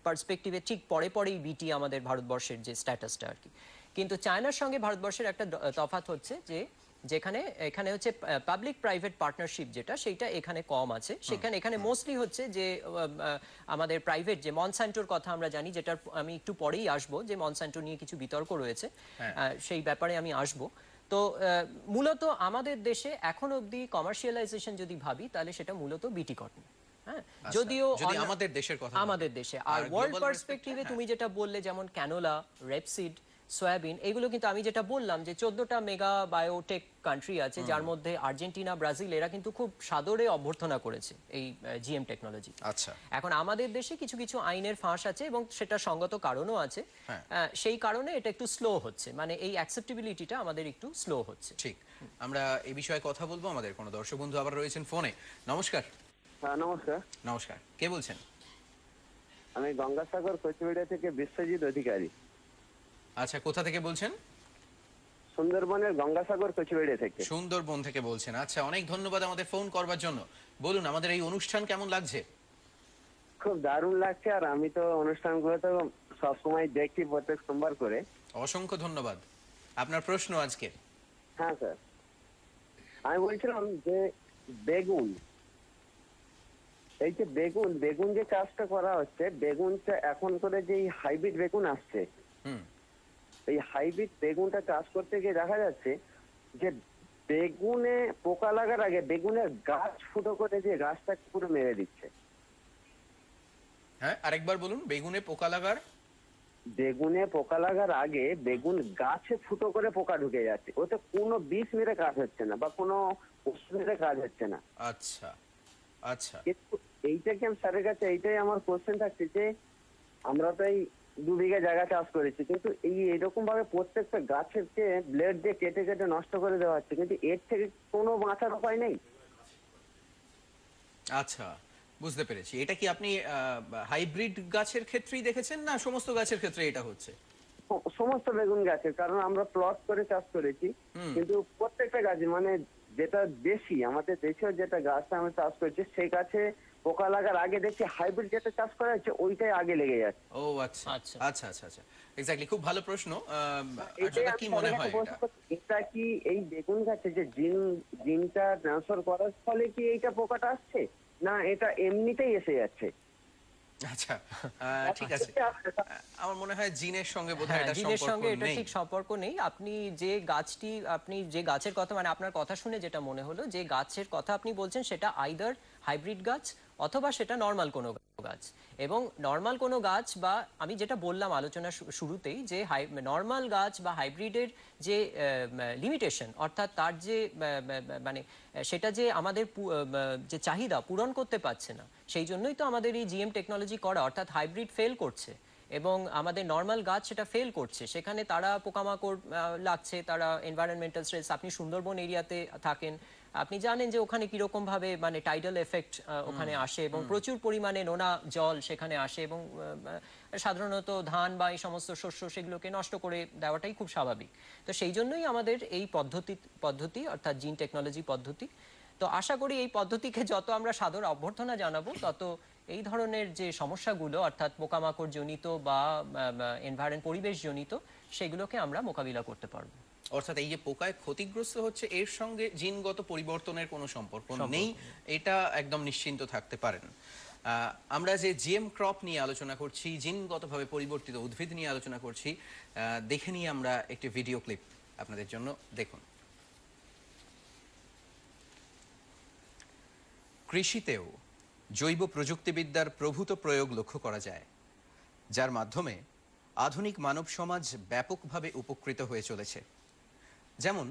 পার্সপেক্টিভে ঠিক পরেই বিটি আমাদের ভারতবর্ষের যে স্ট্যাটাসটা আর কি। কিন্তু চায়নার সঙ্গে ভারতবর্ষের একটা তফাৎ হচ্ছে যে এখানে হচ্ছে পাবলিক প্রাইভেট পার্টনারশিপ যেটা, সেইটা এখানে কম আছে। এখানে মোস্টলি হচ্ছে যে আমাদের প্রাইভেট, যে মনস্যান্টোর কথা আমরা জানি, যেটার আমি একটু পরেই আসবো, যে মনস্যান্টো নিয়ে কিছু বিতর্ক রয়েছে, সেই ব্যাপারে আমি আসবো। তো মূলত আমাদের দেশে এখন অবধি কমার্শিয়ালাইজেশন যদি ভাবি, তাহলে সেটা মূলত বিটি কটন। যদিও আমাদের দেশে, আর ওয়ার্ল্ড পার্সপেক্টিভে তুমি যেটা বললে, যেমন ক্যানোলা, রেপসিড, সয়াবিন, এগুলো কিন্তু আমি যেটা বললাম যে 14টা মেগা বায়োটেক কান্ট্রি আছে, যার মধ্যে আর্জেন্টিনা, ব্রাজিল, এরা কিন্তু খুব সাদরে অভ্যর্থনা করেছে এই জিএম টেকনোলজি। আচ্ছা, এখন আমাদের দেশে কিছু কিছু আইনের ফাঁস আছে, এবং সেটা সঙ্গত কারণও আছে। সেই কারণে এটা একটু স্লো হচ্ছে, মানে এই অ্যাকসেপ্টেবিলিটিটা আমাদের একটু স্লো হচ্ছে। ঠিক, আমরা এই বিষয়ে কথা বলবো। আমাদের কোনো দর্শক বন্ধু আবার রয়েছেন ফোনে। নমস্কার। হ্যাঁ, নমস্কার। নমস্কার, কে বলছেন? আমি গঙ্গাসাগর কোচবিহার থেকে বিশ্বজিৎ অধিকারী। আচ্ছা, কোথা থেকে বলছেন? সুন্দরবনের গঙ্গাসাগর কোচবিহার থেকে। সুন্দরবন থেকে বলছেন। আচ্ছা, অনেক ধন্যবাদ আমাদের ফোন করবার জন্য। বলুন, আমাদের এই অনুষ্ঠান কেমন লাগছে? খুব দারুণ লাগছে, আর আমি তো অনুষ্ঠানগুলো তো সবসময় দেখি, প্রত্যেক সোমবার করে। অসংখ্য ধন্যবাদ। আপনার প্রশ্ন আজকে? হ্যাঁ স্যার, আমি বলছিলাম যে বেগুন, এই যে বেগুন যে চাষটা করা হচ্ছে, বেগুনটা এখন করে যে হাইব্রিড বেগুন আসছে, এই হাইব্রিড বেগুনটা চাষ করতে গিয়ে দেখা যাচ্ছে যে বেগুনে পোকা লাগার আগে বেগুনের গাছ ফুটো করে দিয়ে গাছটাকে পুরো মেরে দিচ্ছে। হ্যাঁ, আরেকবার বলুন। বেগুনে পোকা লাগার বেগুনে পোকা লাগার আগে বেগুন গাছে ফুটো করে পোকা ঢুকে যাচ্ছে, ওতে কোনো বিষ মেরে কাজ হচ্ছে না বা কোনো ওষুধ মেরে কাজ হচ্ছে না। আচ্ছা আচ্ছা, কিন্তু এইটাকে আমি স্যারের কাছে এইটাই আমার কোশ্চেন থাকছে যে আমরা তো এই 2 বিঘা জায়গা চাষ করেছি, কিন্তু এইরকম ভাবে প্রত্যেকটা গাছের যে ব্লেড দিয়ে কেটে কেটে নষ্ট করে দেওয়া হচ্ছে, কিন্তু এর থেকে কোনো বাঁচার উপায় নেই। আচ্ছা বুঝতে পেরেছি। এটা কি আপনি হাইব্রিড গাছের ক্ষেত্রেই দেখেছেন, না সমস্ত গাছের ক্ষেত্রে এটা হচ্ছে? সমস্ত বেগুন গাছের, কারণ আমরা প্লট করে চাষ করেছি, কিন্তু প্রত্যেকটা গাছে মানে যেটা দেশি আমাদের দেশেও যেটা গাছটা আমরা চাষ করেছি সেই গাছে পোকা লাগার আগে দেখছি হাইব্রিড যেটা চাষ করা হচ্ছে ওইটাই আগে লেগে যাচ্ছে। ও আচ্ছা আচ্ছা আচ্ছা আচ্ছা আচ্ছা, এক্স্যাক্টলি, খুব ভালো প্রশ্ন। এটাই কি মনে হয় এটা কি এই বেগুন গাছে যে জিনটা ট্রান্সফার করার ফলে কি এইটা পোকাটা আসছে, না এটা এমনিতেই এসে যাচ্ছে? আচ্ছা ঠিক আছে, আমার মনে হয় জিনের সঙ্গে বোধহয় এটা জিনের সম্পর্ক সঙ্গে এটা নেই। ঠিক সম্পর্ক নেই। আপনি যে গাছের কথা, মানে আপনার কথা শুনে যেটা মনে হলো, যে গাছের কথা আপনি বলছেন সেটা আইদার হাইব্রিড গাছ অথবা সেটা নর্মাল কোনো গাছ। এবং নর্মাল কোনো গাছ, বা আমি যেটা বললাম আলোচনা শুরুতেই, যে নর্মাল গাছ বা হাইব্রিডের যে লিমিটেশন, অর্থাৎ তার যে মানে সেটা যে আমাদের যে চাহিদা পূরণ করতে পারছে না, সেই জন্যই তো আমাদের এই জিএম টেকনোলজি করা, অর্থাৎ হাইব্রিড ফেল করছে এবং আমাদের নর্মাল গাছ সেটা ফেল করছে। সেখানে তারা পোকামাকড় লাগছে, তারা এনভায়রনমেন্টাল স্ট্রেস। আপনি সুন্দরবন এরিয়াতে থাকেন, আপনি জানেন যে ওখানে কিরকম ভাবে মানে টাইডাল এফেক্ট ওখানে আসে এবং প্রচুর পরিমাণে নোনা জল সেখানে আসে এবং সাধারণত ধান বা এই সমস্ত শস্য সেগুলোকে নষ্ট করে দেওয়াটাই খুব স্বাভাবিক। তো সেই জন্যই আমাদের এই পদ্ধতি অর্থাৎ জিন টেকনোলজি পদ্ধতি। তো আশা করি এই পদ্ধতিকে যত আমরা সাদর অভ্যর্থনা জানাবো, তত এই ধরনের যে সমস্যাগুলো অর্থাৎ পোকামাকড় জনিত বা পরিবেশ জনিত, সেগুলোকে আমরা মোকাবিলা করতে পারবো। অর্থাৎ এই যে পোকায় ক্ষতিগ্রস্ত হচ্ছে, এর সঙ্গে জিনগত পরিবর্তনের কোনো সম্পর্ক নেই, এটা একদম নিশ্চিন্ত থাকতে পারেন। আমরা যে জিএম ক্রপ নিয়ে আলোচনা করছি, জিনগতভাবে পরিবর্তিত উদ্ভিদ নিয়ে আলোচনা করছি, দেখে নিয়ে আমরা একটি ভিডিও ক্লিপ আপনাদের জন্য। দেখুন। কৃষিতেও জৈব প্রযুক্তিবিদ্যার প্রভূত প্রয়োগ লক্ষ্য করা যায়, যার মাধ্যমে আধুনিক মানব সমাজ ব্যাপকভাবে উপকৃত হয়ে চলেছে। যেমন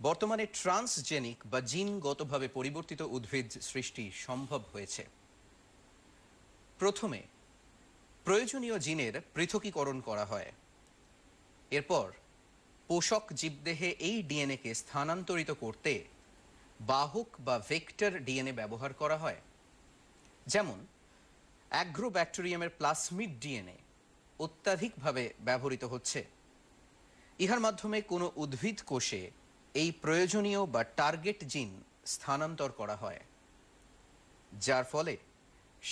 বর্তমানে ট্রান্সজেনিক বা জিনগতভাবে পরিবর্তিত উদ্ভিদ সৃষ্টি সম্ভব হয়েছে। প্রথমে প্রয়োজনীয় জিনের পৃথকীকরণ করা হয়, এরপর পোষক জীবদেহে এই ডিএনএকে স্থানান্তরিত করতে বাহক বা ভেক্টর ডিএনএ ব্যবহার করা হয়। যেমন অ্যাগ্রোব্যাকটেরিয়ামের প্লাসমিড ডিএনএ অত্যাধিকভাবে ব্যবহৃত হচ্ছে। ইহার মাধ্যমে কোনো উদ্ভিদ কোষে এই প্রয়োজনীয় বা টার্গেট জিন স্থানান্তর করা হয়, যার ফলে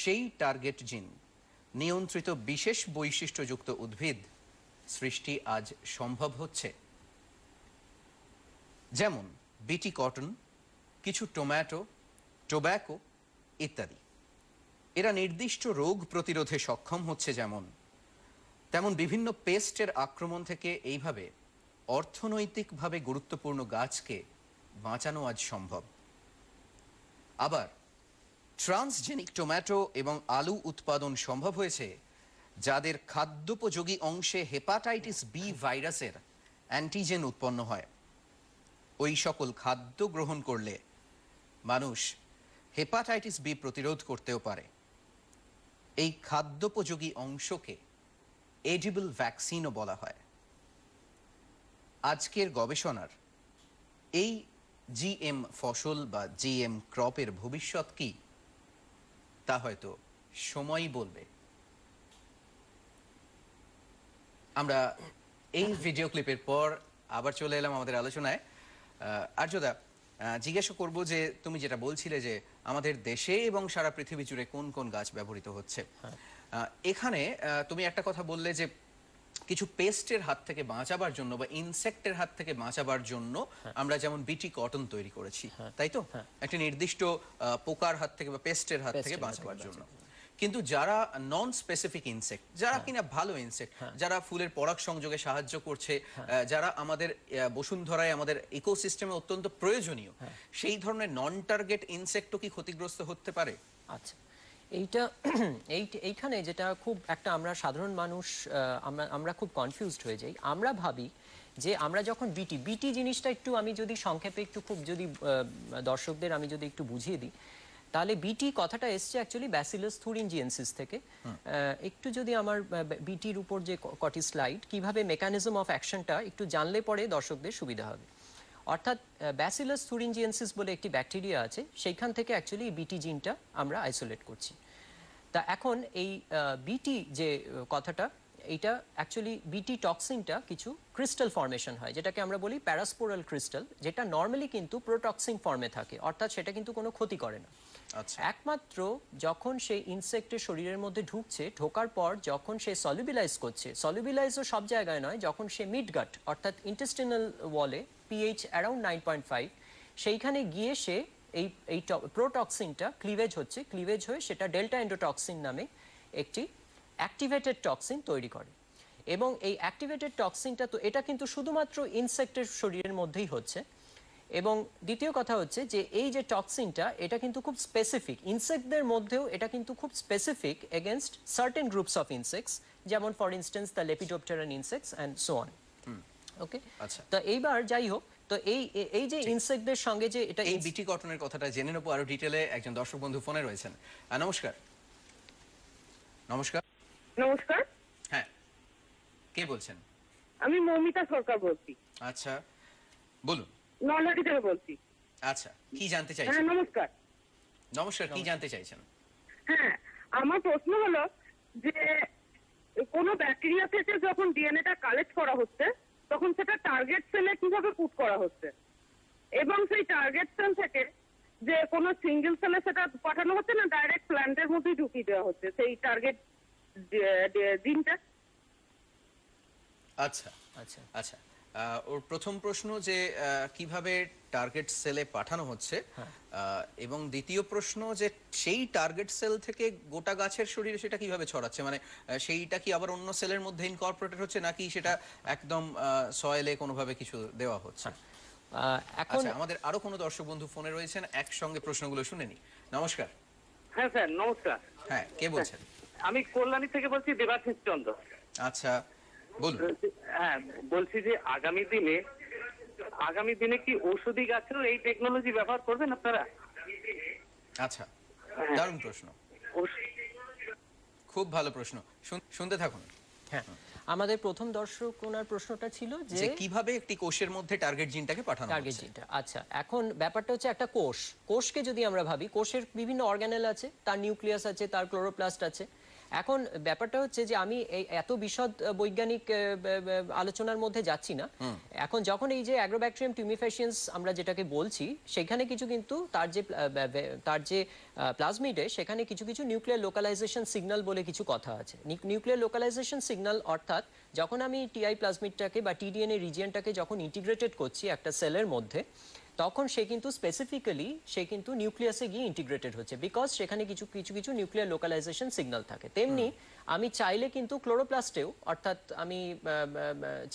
সেই টার্গেট জিন নিয়ন্ত্রিত বিশেষ বৈশিষ্ট্যযুক্ত উদ্ভিদ সৃষ্টি আজ সম্ভব হচ্ছে। যেমন বিটি কটন, কিছু টমেটো, টোব্যাকো ইত্যাদি। এরা নির্দিষ্ট রোগ প্রতিরোধে সক্ষম হচ্ছে, তেমন বিভিন্ন পেস্টের আক্রমণ থেকে এইভাবে অর্থনৈতিকভাবে গুরুত্বপূর্ণ গাছকে বাঁচানো আজ সম্ভব। আবার ট্রান্সজেনিক টমেটো এবং আলু উৎপাদন সম্ভব হয়েছে, যাদের খাদ্যোপযোগী অংশে হেপাটাইটিস বি ভাইরাসের অ্যান্টিজেন উৎপন্ন হয়। ওই সকল খাদ্য গ্রহণ করলে মানুষ হেপাটাইটিস বি প্রতিরোধ করতেও পারে। এই খাদ্যোপযোগী অংশকে এডিবল ভ্যাকসিনও বলা হয়। আজকের গবেষণার এই জিএম ফসল বা জিএম ক্রপের ভবিষ্যৎ কি, তা হয়তো সময়ই বলবে। আমরা এই ভিডিও ক্লিপের পর আবার চলে এলাম আমাদের আলোচনায়। আর্যদা, জিজ্ঞাসা করব যে তুমি যেটা বলছিলে যে আমাদের দেশে এবং সারা পৃথিবী জুড়ে কোন কোন গাছ ব্যবহৃত হচ্ছে, এখানে তুমি একটা কথা বললে যে কিছু পেস্টের হাত থেকে বাঁচাবার জন্য বা ইনসেক্টের হাত থেকে বাঁচাবার জন্য আমরা যেমন বিটি কটন তৈরি করেছি, তাই তো? একটা নির্দিষ্ট পোকার হাত থেকে বা পেস্টের হাত থেকে বাঁচাবার জন্য। কিন্তু যারা নন স্পেসিফিক ইনসেক্ট, যারা কিনা ভালো ইনসেক্ট, যারা ফুলের পরাগ সংযোগে সাহায্য করছে, যারা আমাদের বসুন্ধরায় আমাদের ইকোসিস্টেমে অত্যন্ত প্রয়োজনীয়, সেই ধরনের নন টার্গেট ইনসেক্টও কি ক্ষতিগ্রস্ত হতে পারে? আচ্ছা, এইটা এইখানে যেটা খুব একটা আমরা সাধারণ মানুষ আমরা খুব কনফিউজড হয়ে যাই। আমরা ভাবি যে আমরা যখন বিটি জিনিসটা একটু আমি যদি সংক্ষেপে একটু খুব যদি দর্শকদের আমি যদি একটু বুঝিয়ে দিই, তাহলে বিটি কথাটা এসছে অ্যাকচুয়ালি ব্যাসিলাস থুরিনজিয়েন্সিস থেকে। একটু যদি আমার বিটির উপর যে কটি স্লাইড, কিভাবে মেকানিজম অফ অ্যাকশনটা একটু জানলে পরে দর্শকদের সুবিধা হবে। অর্থাৎ ব্যাসিলাস থুরিনজিয়েন্সিস বলে একটি ব্যাকটেরিয়া আছে, সেইখান থেকে অ্যাকচুয়ালি বিটি জিনটা আমরা আইসোলেট করছি। তা এখন এই বিটি যে কথাটা, এইটা অ্যাকচুয়ালি বিটি টক্সিনটা কিছু ক্রিস্টাল ফর্মেশন হয়, যেটাকে আমরা বলি প্যারাস্পোরাল ক্রিস্টাল, যেটা নর্মালি কিন্তু প্রোটক্সিন ফর্মে থাকে, অর্থাৎ সেটা কিন্তু কোনো ক্ষতি করে না। একমাত্র যখন সেই ইনসেক্টের শরীরের মধ্যে ঢুকছে, ঢোকার পর যখন সে সলিবিলাইজ করছে, সলিবিলাইজও সব জায়গায় নয়, যখন সে মিডগাট অর্থাৎ ইন্টেস্টিনাল ওয়ালে পিএইচ অ্যারাউন্ড 9.5, সেইখানে গিয়ে সে এই প্রোটক্সিনটা ক্লিভেজ হচ্ছে, ক্লিভেজ হয়ে সেটা ডেল্টা এন্ডোটক্সিন নামে একটি অ্যাক্টিভেটেড টক্সিন তৈরি করে। এবং এই অ্যাক্টিভেটেড টক্সিনটা তো এটা কিন্তু শুধুমাত্র ইনসেক্টের শরীরের মধ্যেই হচ্ছে। এবং দ্বিতীয় কথা হচ্ছে যে এই যে টক্সিনটা, এটা কিন্তু খুব স্পেসিফিক, ইনসেক্টদের মধ্যেও এটা কিন্তু খুব specific against certain groups of insects, যেমন for instance the lepidopteran insects and so on. Okay, তো এইবার যাই হোক, তো এই যে ইনসেক্টদের সঙ্গে যে এটা এই বিটি কটনের কথাটা জেনে নেবো আরো ডিটেলে। একজন দর্শক বন্ধু ফোনে রয়েছেন। নমস্কার। নমস্কার। নমস্কার। হ্যাঁ, কে বলছেন? আমি মৌমিতা সরকার বলছি। আচ্ছা, বলুন। নলহাটি থেকে বলছি। আচ্ছা, কি জানতে চাইছেন? হ্যাঁ, নমস্কার। নমস্কার, কি জানতে চাইছেন? হ্যাঁ, আমার প্রশ্ন হলো যে কোনো ব্যাকটেরিয়া থেকে যখন ডিএনএটা কালেক্ট করা হচ্ছে, তখন সেটা টার্গেট সেলে কিভাবে পুট করা হচ্ছে, এবং সেই টার্গেট সেল থেকে যে কোনো সিঙ্গেল সেলে সেটা পাঠানো হচ্ছে না, ডাইরেক্ট প্ল্যান্টের মধ্যেই ঢুকিয়ে দেওয়া হচ্ছে সেই টার্গেট জিনটা? আচ্ছা আচ্ছা আচ্ছা, ওর প্রথম প্রশ্ন যে কিভাবে টার্গেট সেলে পাঠানো হচ্ছে, এবং দ্বিতীয় প্রশ্ন যে সেই টার্গেট সেল থেকে গোটা গাছের শরীরে সেটা কিভাবে ছড়াচ্ছে, মানে সেইটা কি আবার অন্য সেলের মধ্যে ইনকর্পোরেটেড হচ্ছে, নাকি সেটা একদম সয়েলে কোনোভাবে কিছু দেওয়া হচ্ছে? এখন আমাদের আরো কোনো দর্শক বন্ধু ফোনে রয়েছেন, একসঙ্গে প্রশ্নগুলো শুনে নি। নমস্কার। হ্যাঁ স্যার, নমস্কার। হ্যাঁ, কে বলছেন? আমি কল্যাণী থেকে বলছি, দেবাশিস চন্দ্র। আচ্ছা, বলুন। হ্যাঁ, বলছি যে আগামী দিনে কি ঔষধি গাছেও এই টেকনোলজি ব্যবহার করবেন আপনারা? আচ্ছা, দারুণ প্রশ্ন, খুব ভালো প্রশ্ন, শুনতে থাকুন। হ্যাঁ, আমাদের প্রথম দর্শক ওনার প্রশ্নটা ছিল যে কিভাবে একটি কোষের মধ্যে টার্গেট জিনটাকে পাঠানো হচ্ছে। টার্গেট জিনটা, আচ্ছা, এখন ব্যাপারটা হচ্ছে একটা কোষকে যদি আমরা ভাবি, কোষের বিভিন্ন অর্গানেল আছে, তার নিউক্লিয়াস আছে, তার ক্লোরোপ্লাস্ট আছে। এখন ব্যাপারটা হচ্ছে যে আমি এই এত বিশদ বৈজ্ঞানিক আলোচনার মধ্যে যাচ্ছি না। এখন যখন এই যে অ্যাগ্রোব্যাকটেরিয়াম টিউমিফাসিয়েন্স আমরা যেটাকে বলছি, সেখানে কিছু কিন্তু তার যে প্লাজমিডে সেখানে কিছু নিউক্লিয়ার লোকালাইজেশন সিগন্যাল বলে কিছু কথা আছে। নিউক্লিয়ার লোকালাইজেশন সিগন্যাল অর্থাৎ যখন আমি টিআই প্লাজমিডটাকে বা টিডিএনএ রিজিয়নটাকে যখন ইন্টিগ্রেটেড করছি একটা সেলের মধ্যে, তখন সে কিন্তু স্পেসিফিক্যালি সে কিন্তু নিউক্লিয়াসে গিয়ে ইন্টিগ্রেটেড হচ্ছে, বিকজ সেখানে কিছু নিউক্লিয়ার লোকালাইজেশন সিগন্যাল থাকে। তেমনি আমি চাইলে কিন্তু ক্লোরোপ্লাস্টেও, অর্থাৎ আমি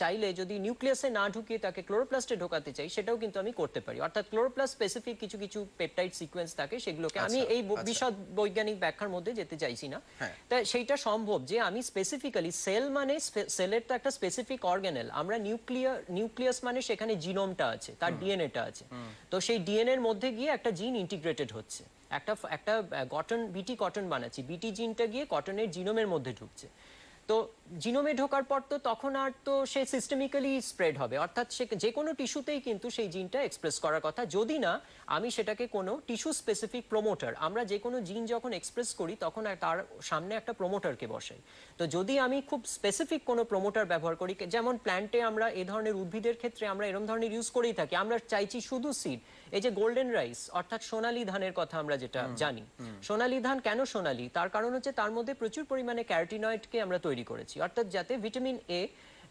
চাইলে যদি নিউক্লিয়াসে না ঢুকিয়ে তাকে ক্লোরোপ্লাস্টে ঢোকাতে চাই, সেটাও কিন্তু আমি করতে পারি। অর্থাৎ ক্লোরোপ্লাস্ট স্পেসিফিক কিছু পেপটাইড সিকোয়েন্স থাকে, সেগুলোকে আমি এই বিশদ বৈজ্ঞানিক ব্যাখ্যার মধ্যে যেতে চাইছি না। তাই সেইটা সম্ভব যে আমি স্পেসিফিক্যালি সেল মানে সেলের তো একটা স্পেসিফিক অর্গানেল, আমরা নিউক্লিয়াস মানে সেখানে জিনোমটা আছে, তার ডিএনএটা আছে, তো সেই ডিএনএ এর মধ্যে গিয়ে একটা জিন ইন্টিগ্রেটেড হচ্ছে, একটা বিটি কটন বানাচ্ছি, বিটি জিনটা গিয়ে কটনের জিনোমের মধ্যে ঢুকছে। তো জিনোমে ঢোকার পর তো তখন আর তো সে সিস্টেমিক্যালি স্প্রেড হবে, অর্থাৎ সে যে কোনো টিস্যুতেই কিন্তু সেই জিনটা এক্সপ্রেস করার কথা, যদি না আমি সেটাকে কোনো টিস্যু স্পেসিফিক প্রমোটার, আমরা যে কোনো জিন যখন এক্সপ্রেস করি তখন তার সামনে একটা প্রমোটারকে বসাই। তো যদি আমি খুব স্পেসিফিক কোনো প্রমোটার ব্যবহার করি, যেমন প্ল্যান্টে আমরা এই ধরনের উদ্ভিদের ক্ষেত্রে আমরা এরকম ধরনের ইউজ করেই থাকি, আমরা চাইছি শুধু সিড, এই যে গোল্ডেন রাইস অর্থাৎ সোনালী ধানের কথা আমরা যেটা জানি, সোনালী ধান কেন সোনালী, তার কারণ হচ্ছে তার মধ্যে প্রচুর পরিমাণে ক্যারোটিনয়েডকে আমরা তৈরি করেছি, অর্থাৎ যাতে ভিটামিন এ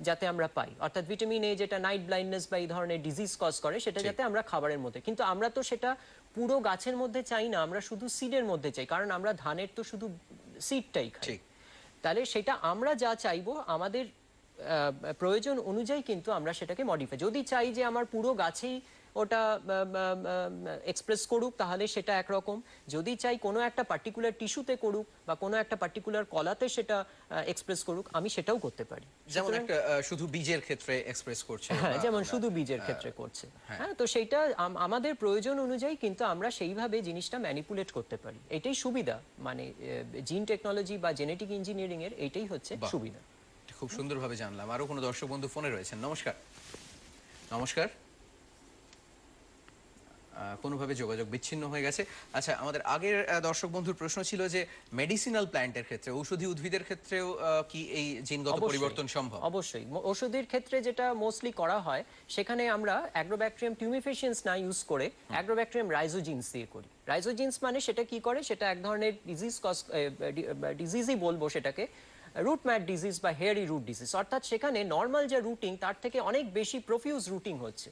যাতে আমরা পাই, অর্থাৎ ভিটামিন এ যেটা নাইট ব্লাইন্ডনেস বা এই ধরনের ডিজিজ কজ করে, সেটা যাতে আমরা খাবারের মধ্যে, কিন্তু আমরা তো সেটা পুরো গাছের মধ্যে চাই না, আমরা শুধু সিডের মধ্যে চাই, কারণ আমরা ধানের তো শুধু সিডটাই খাই। তাহলে সেটা আমরা যা চাইবো আমাদের প্রয়োজন অনুযায়ী কিন্তু আমরা সেটাকে মডিফাই, যদি চাই যে আমার পুরো গাছেই ওটা এক্সপ্রেস করুক, তাহলে সেটা একরকম। যদি চাই কোনো একটা পার্টিকুলার টিস্যুতে করুক বা কোনো একটা পার্টিকুলার কলাতে সেটা এক্সপ্রেস করুক, আমি সেটাও করতে পারি। যেমন একটা শুধু বীজের ক্ষেত্রে এক্সপ্রেস করছে, হ্যাঁ, যেমন শুধু বীজের ক্ষেত্রে করছে। হ্যাঁ, তো সেইটা আমাদের প্রয়োজন অনুযায়ী কিন্তু আমরা সেইভাবে জিনিসটা ম্যানিপুলেট করতে পারি। এটাই সুবিধা, মানে জিন টেকনোলজি বা জেনেটিক ইঞ্জিনিয়ারিং এর এটাই হচ্ছে সুবিধা। খুব সুন্দরভাবে জানলাম। আরো কোনো দর্শক বন্ধু ফোনে রয়েছেন। নমস্কার। নমস্কার। কোনোভাবে যোগাযোগ বিচ্ছিন্ন হয়ে গেছে। আচ্ছা, আমাদের আগের দর্শক বন্ধুর প্রশ্ন ছিল যে মেডিসিনাল প্ল্যান্টের ক্ষেত্রে, ঔষধি উদ্ভিদের ক্ষেত্রেও কি এই জিনগত পরিবর্তন সম্ভব? অবশ্যই। ওষুধের ক্ষেত্রে যেটা মোস্টলি করা হয়, সেখানে আমরা অ্যাগ্রোব্যাকটেরিয়াম টিউমিফিশিয়েন্স না ইউজ করে অ্যাগ্রোব্যাকটেরিয়াম রাইজোজিনস দিয়ে করি। রাইজোজিনস মানে সেটা কি করে, সেটা এক ধরনের ডিজিজই বলবো সেটাকে, রুট ম্যাট ডিজিজ বা হেয়ারি রুট ডিজিজ, অর্থাৎ সেখানে নর্মাল যে রুটিং তার থেকে অনেক বেশি প্রফিউজ রুটিং হচ্ছে।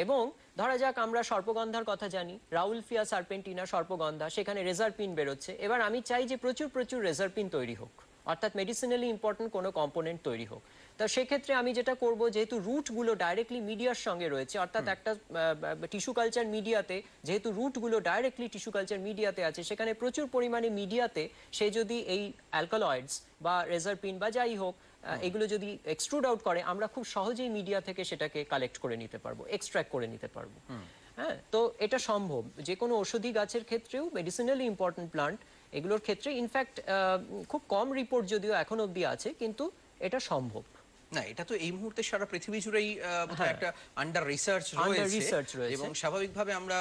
এবং ধরা যাক আমরা সর্পগন্ধার কথা জানি, রাউলফিয়া সার্পেন্টিনা সর্পগন্ধা, সেখানে রেজারপিন বেরোচ্ছে। এবার আমি চাই যে প্রচুর প্রচুর রেজারপিন তৈরি হোক, অর্থাৎ মেডিসিনালি ইম্পর্টেন্ট কোনো কম্পোনেন্ট তৈরি হোক। তা সেক্ষেত্রে আমি যেটা করব, যেহেতু রুটগুলো ডাইরেক্টলি মিডিয়ার সঙ্গে রয়েছে, অর্থাৎ একটা টিস্যু কালচার মিডিয়াতে যেহেতু রুটগুলো ডাইরেক্টলি টিস্যু কালচার মিডিয়াতে আছে, সেখানে প্রচুর পরিমাণে মিডিয়াতে সে যদি এই অ্যালকালয়েডস বা রেজারপিন বা যাই হোক এগুলো যদি এক্সট্রুড আউট করে, আমরা খুব সহজেই মিডিয়া থেকে সেটাকে কালেক্ট করে নিতে পারবো, এক্সট্র্যাক্ট করে নিতে পারবো। হ্যাঁ, তো এটা সম্ভব যে কোনো ঔষধি গাছের ক্ষেত্রেও, মেডিসিনালি ইম্পর্টেন্ট প্লান্ট এগুলোর ক্ষেত্রে। ইনফ্যাক্ট খুব কম রিপোর্ট যদিও এখন অবধি আছে, কিন্তু এটা সম্ভব। না, এটা তো এই মুহূর্তে সারা পৃথিবী জুড়েই একটা আন্ডার রিসার্চ রয়েছে, এবং স্বাভাবিকভাবে আমরা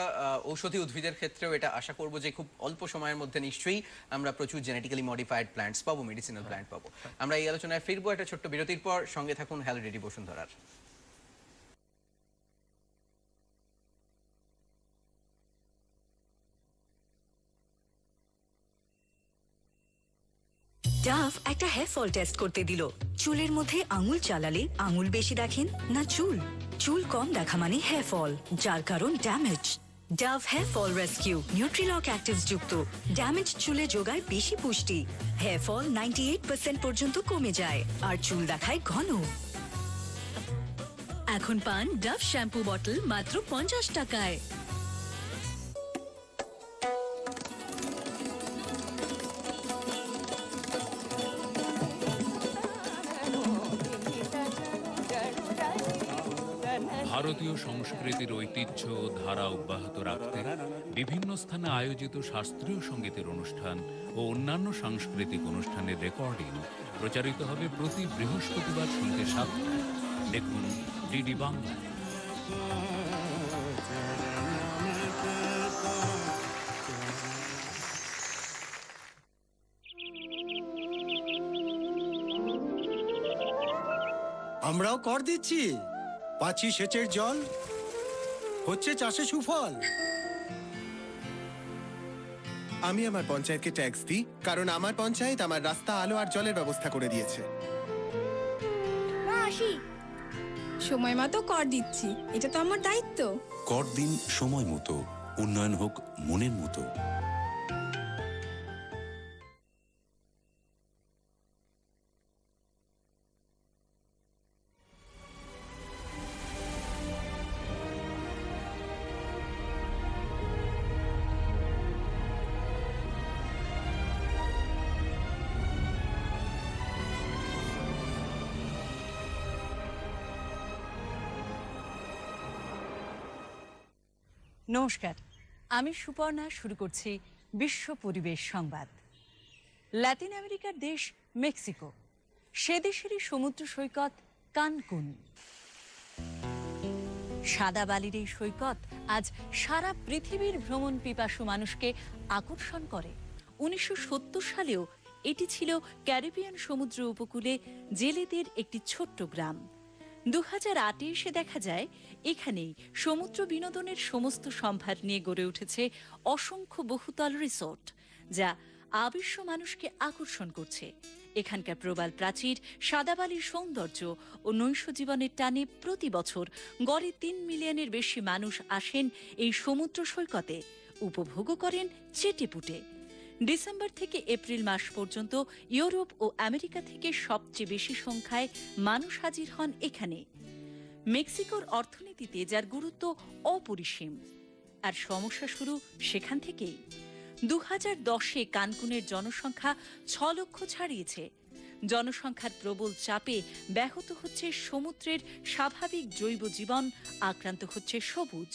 ঔষধি উদ্ভিদের ক্ষেত্রেও এটা আশা করব যে খুব অল্প সময়ের মধ্যে নিশ্চয়ই আমরা প্রচুর জেনেটিক্যালি মডিফাইড প্ল্যান্টস পাবো, মেডিসিনাল প্ল্যান্ট পাবো। আমরা এই আলোচনায় ফিরবো একটা ছোট্ট বিরতির পর। সঙ্গে থাকুন হ্যালো ডিডি বসুন্ধরার। ডাভ একটা হেয়ার ফল টেস্ট করতে দিল। চুলের মধ্যে আঙুল চালালে আঙুল বেশি দেখেন না চুল? চুল কম দেখা মানে হেয়ার ফল, যার কারণ damage. Dove hair fall rescue nutrilock actives যুক্ত। ড্যামেজ চুলে যোগায় বেশি পুষ্টি, হেয়ার ফল 98% পর্যন্ত কমে যায়, আর চুল দেখায় ঘন। এখন পান ডাভ শ্যাম্পু বটল মাত্র 50 টাকায়। ভারতীয় সংস্কৃতির ঐতিহ্য ও ধারা অব্যাহত রাখতে বিভিন্ন স্থানে আয়োজিত শাস্ত্রীয় সঙ্গীতের অনুষ্ঠান ও অন্যান্য সাংস্কৃতিক অনুষ্ঠানের রেকর্ডিং প্রচারিত হবে প্রতি বৃহস্পতিবার সন্ধ্যে 7টায়। দেখুন ডিডি বাংলা। আমরাও কর দিচ্ছি, পাচ্ছি সেচের জল, হচ্ছে চাষে সুফল। আমি আমার পঞ্চায়েতকে ট্যাক্স দিই, কারণ আমার পঞ্চায়েত আমার রাস্তা, আলো আর জলের ব্যবস্থা করে দিয়েছে। সময় মতো কর দিচ্ছি, এটা তো আমার দায়িত্ব। কর দিন সময় মতো, উন্নয়ন হোক মনের মতো। নমস্কার, আমি সুপর্ণা। শুরু করছি বিশ্ব পরিবেশ সংবাদ। ল্যাটিন আমেরিকার দেশ মেক্সিকো, সে দেশেরই সমুদ্র সৈকত কানকুন। সাদা বালির এই সৈকত আজ সারা পৃথিবীর ভ্রমণ পিপাসু মানুষকে আকর্ষণ করে। 1970 সালেও এটি ছিল ক্যারিবিয়ান সমুদ্র উপকূলে জেলেদের একটি ছোট্ট গ্রাম। 2008-এ এসে দেখা যায় এখানেই সমুদ্র বিনোদনের সমস্ত সম্ভার নিয়ে গড়ে উঠেছে অসংখ্য বহুতল রিসোর্ট, যা আবিশ্ব মানুষকে আকর্ষণ করছে। এখানকার প্রবাল প্রাচীর, সাদাবালির সৌন্দর্য ও নৈশ জীবনের টানে প্রতি বছর গড়ে 3 মিলিয়নের বেশি মানুষ আসেন এই সমুদ্র সৈকতে, উপভোগও করেন চেটেপুটে। ডিসেম্বর থেকে এপ্রিল মাস পর্যন্ত ইউরোপ ও আমেরিকা থেকে সবচেয়ে বেশি সংখ্যায় মানুষ হাজির হন এখানে। মেক্সিকোর অর্থনীতিতে যার গুরুত্ব অপরিসীম। আর সমস্যা শুরু সেখান থেকেই। 2010-এ কানকুনের জনসংখ্যা 6 লক্ষ ছাড়িয়েছে। জনসংখ্যার প্রবল চাপে ব্যাহত হচ্ছে সমুদ্রের স্বাভাবিক জৈব জীবন, আক্রান্ত হচ্ছে সবুজ।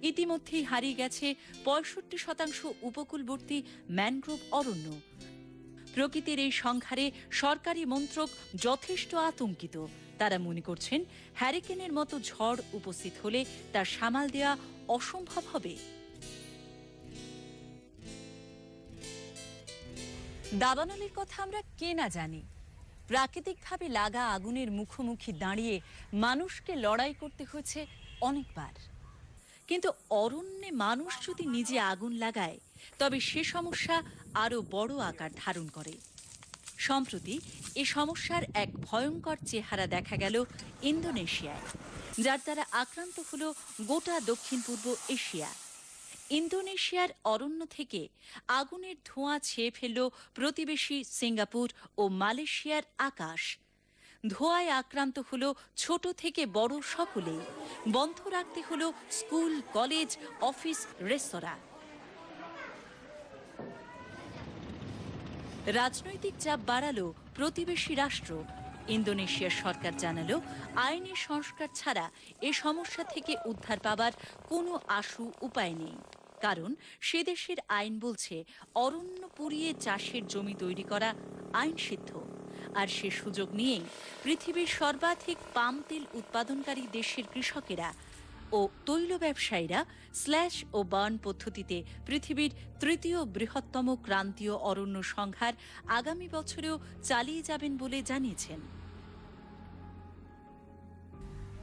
ইতিমধ্যেই হারিয়ে গেছে 65% উপকূলবর্তী ম্যানগ্রোভ অরণ্য। প্রকৃতির এই সংহারে সরকারি মন্ত্রক যথেষ্ট আতঙ্কিত। তারা মনে করছেন হ্যারিকেনের মতো ঝড় উপস্থিত হলে তা সামাল দেওয়া অসম্ভব হবে। দাবানলের কথা আমরা কে না জানি। প্রাকৃতিকভাবে লাগা আগুনের মুখোমুখি দাঁড়িয়ে মানুষকে লড়াই করতে হয়েছে অনেকবার। কিন্তু অরণ্যে মানুষ যদি নিজে আগুন লাগায় তবে সে সমস্যা আরো বড় আকার ধারণ করে। সম্প্রতি এ সমস্যার এক ভয়ঙ্কর চেহারা দেখা গেল ইন্দোনেশিয়ায়, যার দ্বারা আক্রান্ত হল গোটা দক্ষিণ পূর্ব এশিয়া। ইন্দোনেশিয়ার অরণ্য থেকে আগুনের ধোঁয়া ছেয়ে ফেলল প্রতিবেশী সিঙ্গাপুর ও মালয়েশিয়ার আকাশ। ধোঁয়ায় আক্রান্ত হল ছোট থেকে বড় সকলেই। বন্ধ রাখতে হল স্কুল, কলেজ, অফিস, রেস্তোরাঁ। রাজনৈতিক চাপ বাড়ালো প্রতিবেশী রাষ্ট্র। ইন্দোনেশিয়ার সরকার জানালো আইনি সংস্কার ছাড়া এ সমস্যা থেকে উদ্ধার পাবার কোনো আশু উপায় নেই। কারণ সে দেশের আইন বলছে অরণ্য পুড়িয়ে চাষের জমি তৈরি করা আইনসিদ্ধ। আর সে সুযোগ নিয়েই পৃথিবীর সর্বাধিক পাম তেল উৎপাদনকারী দেশের কৃষকেরা ও তৈল ব্যবসায়ীরা স্ল্যাশ ও বার্ন পদ্ধতিতে পৃথিবীর তৃতীয় বৃহত্তম ক্রান্তীয় অরণ্য সংহার আগামী বছরেও চালিয়ে যাবেন বলে জানিয়েছেন।